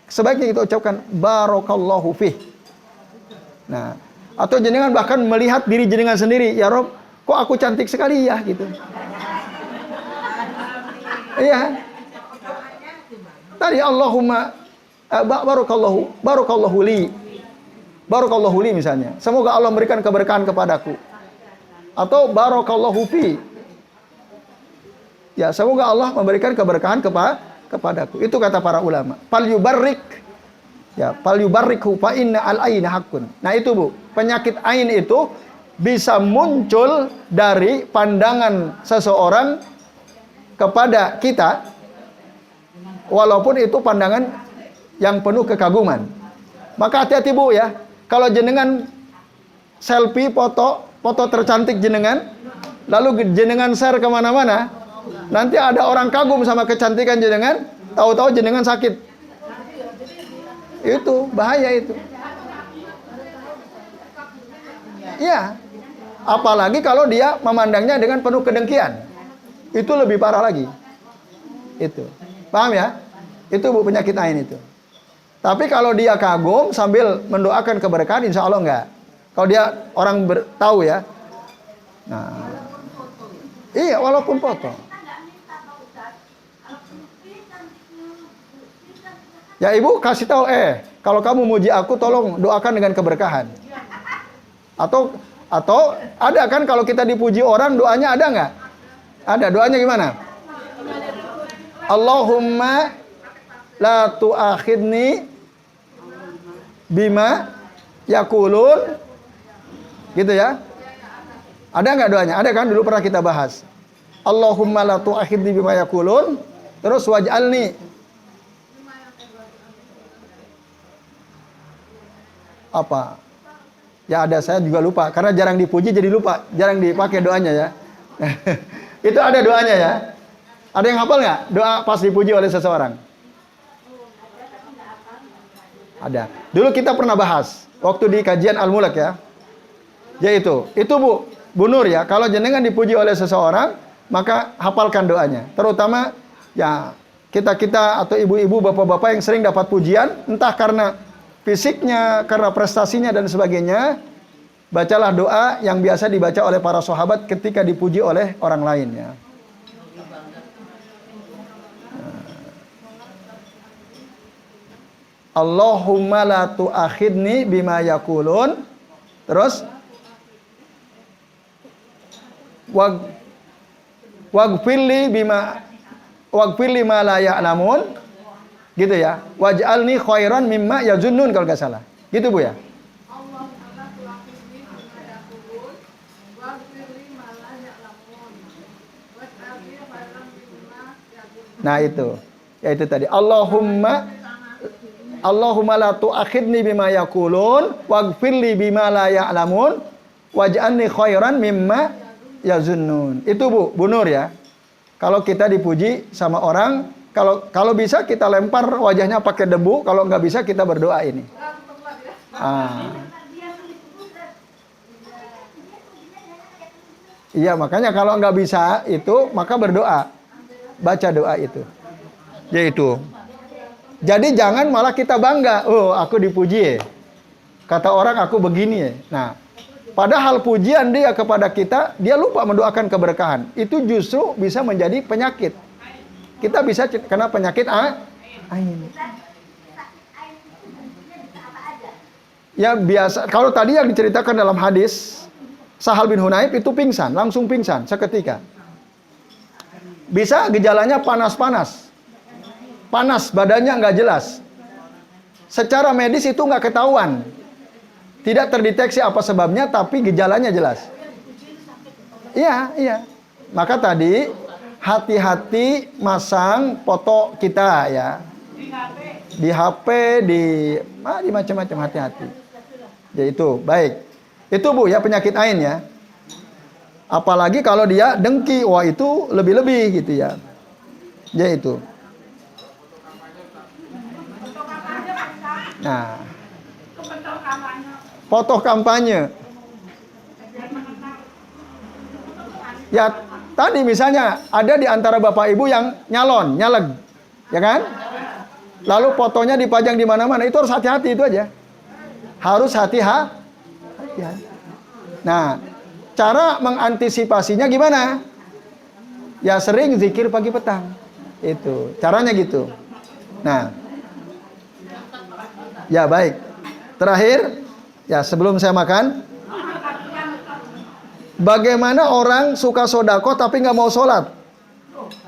sebaiknya kita ucapkan barakallahu fih. Nah, atau jenengan bahkan melihat diri jenengan sendiri, ya Rob, kok aku cantik sekali ya gitu. Iya. Tadi Allahumma barakallahu li. Barakallahu li misalnya. Semoga Allah memberikan keberkahan kepadaku. Atau barakallahu fi. Ya, semoga Allah memberikan keberkahan kepadaku. Itu kata para ulama. Fal yubarrik. Ya, fal yubarrikhu fa inna al-aina haqqun. Nah, itu Bu, penyakit ain itu bisa muncul dari pandangan seseorang kepada kita, walaupun itu pandangan yang penuh kekaguman. Maka hati-hati Bu ya, kalau jenengan selfie foto tercantik jenengan, lalu jenengan share kemana-mana, nanti ada orang kagum sama kecantikan jenengan, tahu-tahu jenengan sakit. Itu bahaya itu. Iya. Apalagi kalau dia memandangnya dengan penuh kedengkian. Itu lebih parah lagi. Itu. Paham ya? Itu Bu, penyakit ain itu. Tapi kalau dia kagum sambil mendoakan keberkahan, insya Allah enggak. Kalau dia orang tahu ya. Nah. Iya, walaupun foto. Ya Ibu kasih tahu, kalau kamu muji aku tolong doakan dengan keberkahan. Atau ada kan kalau kita dipuji orang doanya ada nggak? Ada, doanya gimana? Allahumma la tu'akhidni bima yakulun. Gitu ya. Ada nggak doanya? Ada kan, dulu pernah kita bahas. Allahumma la tu'akhidni bima yakulun. Terus waj'alni apa? Ya ada, saya juga lupa. Karena jarang dipuji jadi lupa. Jarang dipakai doanya ya. Itu ada doanya ya. Ada yang hafal nggak? Doa pas dipuji oleh seseorang. Ada. Dulu kita pernah bahas. Waktu di kajian Al-Mulk ya. Yaitu. Itu Bu Nur ya. Kalau jenengan dipuji oleh seseorang, maka hafalkan doanya. Terutama ya kita atau ibu-ibu, bapak-bapak yang sering dapat pujian. Entah karena fisiknya, karena prestasinya dan sebagainya, bacalah doa yang biasa dibaca oleh para sahabat ketika dipuji oleh orang lain ya. Allahumma la tu'akhidni bima yakulun. Terus waghfirli ma la ya'lamun. Gitu ya. Waj'alni khairan mimma yazunnun kalau enggak salah. Gitu Bu ya. Nah itu. Ya itu tadi. Allahumma la tu'akhidni bima yakulun waghfirli bima la ya'lamun waj'alni khairan mimma yazunnun. Itu Bu Nur ya. Kalau kita dipuji sama orang, kalau bisa kita lempar wajahnya pakai debu, kalau nggak bisa kita berdoa ini. Iya, makanya kalau nggak bisa itu, maka berdoa. Baca doa itu. Yaitu. Jadi jangan malah kita bangga, oh aku dipuji ya. Kata orang aku begini ya. Nah, padahal pujian dia kepada kita, dia lupa mendoakan keberkahan. Itu justru bisa menjadi penyakit. Kita bisa kena penyakit ain. Ya biasa. Kalau tadi yang diceritakan dalam hadis Sahal bin Hunayf itu pingsan, langsung pingsan seketika. Bisa gejalanya panas-panas. Panas, badannya nggak jelas. Secara medis itu nggak ketahuan. Tidak terdeteksi apa sebabnya, tapi gejalanya jelas. Iya. Maka tadi hati-hati masang foto kita ya. Di HP, di macam-macam, hati-hati. Ya itu, baik. Itu Bu ya penyakit ain ya. Apalagi kalau dia dengki, wah itu lebih-lebih gitu ya. Ya itu. Nah, foto kampanye. Ya, tadi misalnya ada di antara Bapak Ibu yang nyaleg, ya kan? Lalu fotonya dipajang di mana-mana, itu harus hati-hati itu aja. Harus hati-hati. Nah, cara mengantisipasinya gimana? Ya sering zikir pagi petang. Itu, caranya gitu. Nah, ya baik. Terakhir, ya sebelum saya makan, bagaimana orang suka sodako tapi nggak mau sholat?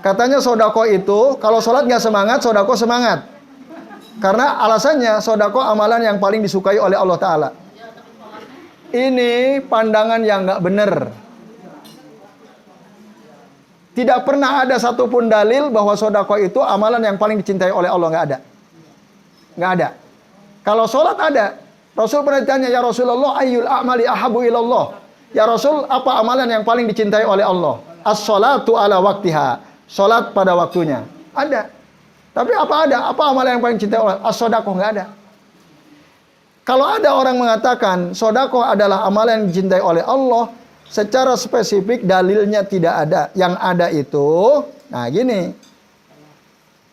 Katanya sodako itu, kalau sholat nggak semangat, sodako semangat. Karena alasannya sodako amalan yang paling disukai oleh Allah Ta'ala. Ini pandangan yang nggak benar. Tidak pernah ada satupun dalil bahwa sodako itu amalan yang paling dicintai oleh Allah. Nggak ada. Nggak ada. Kalau sholat ada. Rasul pernah ditanya, ya Rasulullah, ayyul a'mali ahabu ilallah. Ya Rasul, apa amalan yang paling dicintai oleh Allah? As-sholatu ala waktiha. Sholat pada waktunya. Ada. Tapi apa ada? Apa amalan yang paling dicintai oleh Allah? As-sodako, nggak ada. kalau ada orang mengatakan sedekah adalah amalan yang dicintai oleh Allah, secara spesifik dalilnya tidak ada. Yang ada itu, nah gini.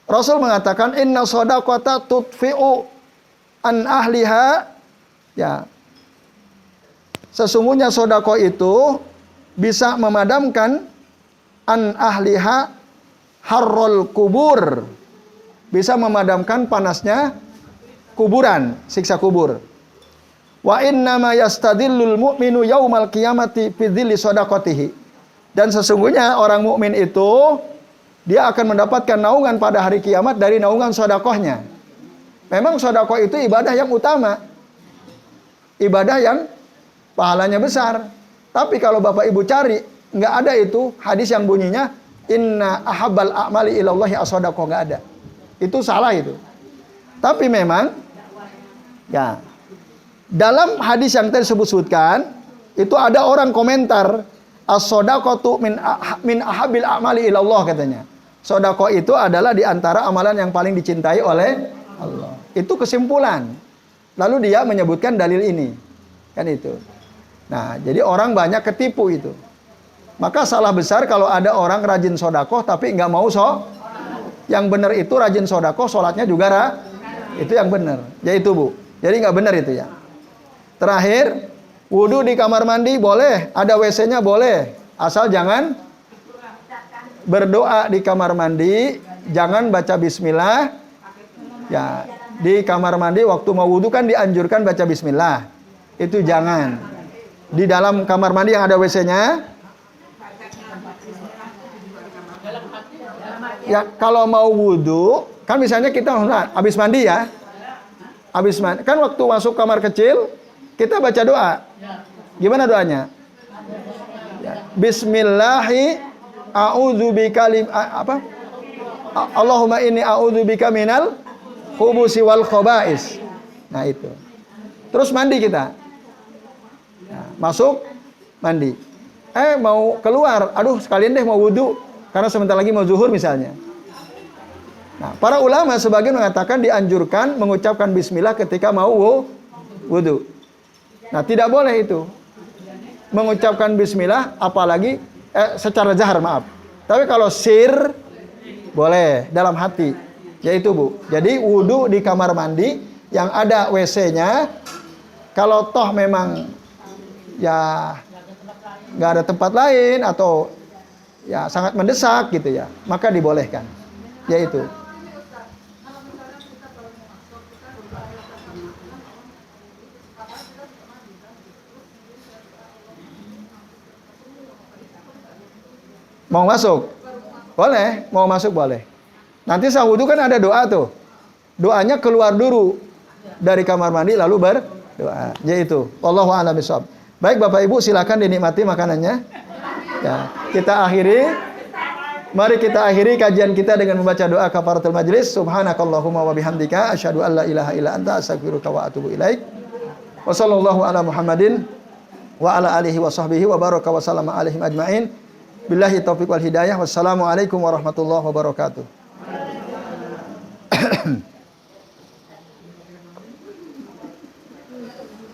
Rasul mengatakan inna shadaqata tudfi'u an ahliha, ya. Sesungguhnya sedekah itu bisa memadamkan an ahliha harrul kubur. Bisa memadamkan panasnya kuburan, siksa kubur. Wa innama yastadillul mu'minu yaumal qiyamati fi dhilli shadaqatihi. Dan sesungguhnya orang mukmin itu dia akan mendapatkan naungan pada hari kiamat dari naungan sedekahnya. Memang sedekah itu ibadah yang utama. Ibadah yang pahalanya besar. Tapi kalau Bapak Ibu cari, nggak ada itu hadis yang bunyinya inna ahabbal a'mali ilallahi as-shadaqah, nggak ada. Itu salah itu. Tapi memang ya dalam hadis yang tadi sebutkan itu ada orang komentar as-shadaqatu min ahabbil a'mali ilallah katanya. Sedekah itu adalah di antara amalan yang paling dicintai oleh Allah. Itu kesimpulan. Lalu dia menyebutkan dalil ini. Kan itu. Nah, jadi orang banyak ketipu itu. Maka salah besar kalau ada orang rajin sedekah tapi nggak mau yang benar itu rajin sedekah, sholatnya juga itu yang benar. Ya itu Bu. Jadi nggak benar itu ya. Terakhir, wudu di kamar mandi boleh, ada WC-nya boleh, asal jangan berdoa di kamar mandi, jangan baca bismillah. Ya, di kamar mandi waktu mau wudu kan dianjurkan baca bismillah. Itu jangan. Di dalam kamar mandi yang ada WC-nya. Ya, kalau mau wudu, kan misalnya kita habis mandi ya. Habis mandi, kan waktu masuk kamar kecil kita baca doa. Gimana doanya? Ya. Bismillahi a'udzubika Allahumma inni a'udzubika minal khubusi wal khaba'is. Nah itu. Terus mandi kita. Nah, masuk mandi. Mau keluar, aduh sekalian deh mau wudu karena sebentar lagi mau zuhur misalnya. Nah, para ulama sebagian mengatakan dianjurkan mengucapkan bismillah ketika mau wudu. Nah, tidak boleh itu. Mengucapkan bismillah apalagi secara jahar, maaf. Tapi kalau sir boleh dalam hati. Yaitu Bu. Jadi wudu di kamar mandi yang ada WC-nya. Kalau toh memang ya nggak ada tempat lain atau ya sangat mendesak gitu ya, maka dibolehkan. Yaitu mau masuk? Boleh, mau masuk boleh. Nanti saat wudu kan ada doa tuh. Doanya keluar dulu dari kamar mandi lalu berdoa. Yaitu wallahu a'lam bishawab. Baik Bapak Ibu, silakan dinikmati makanannya. Ya, kita akhiri. Mari kita akhiri kajian kita dengan membaca doa kafaratul majlis. Subhanakallahumma wa bihamdika asyhadu an la ilaha illa anta astaghfiruka wa atubu ilaik. Wa sallallahu ala Muhammadin wa ala alihi wa sahbihi wa baraka wa sallama alaihim ajmain. Billahi taufiq wal hidayah. Wassalamualaikum warahmatullahi wabarakatuh.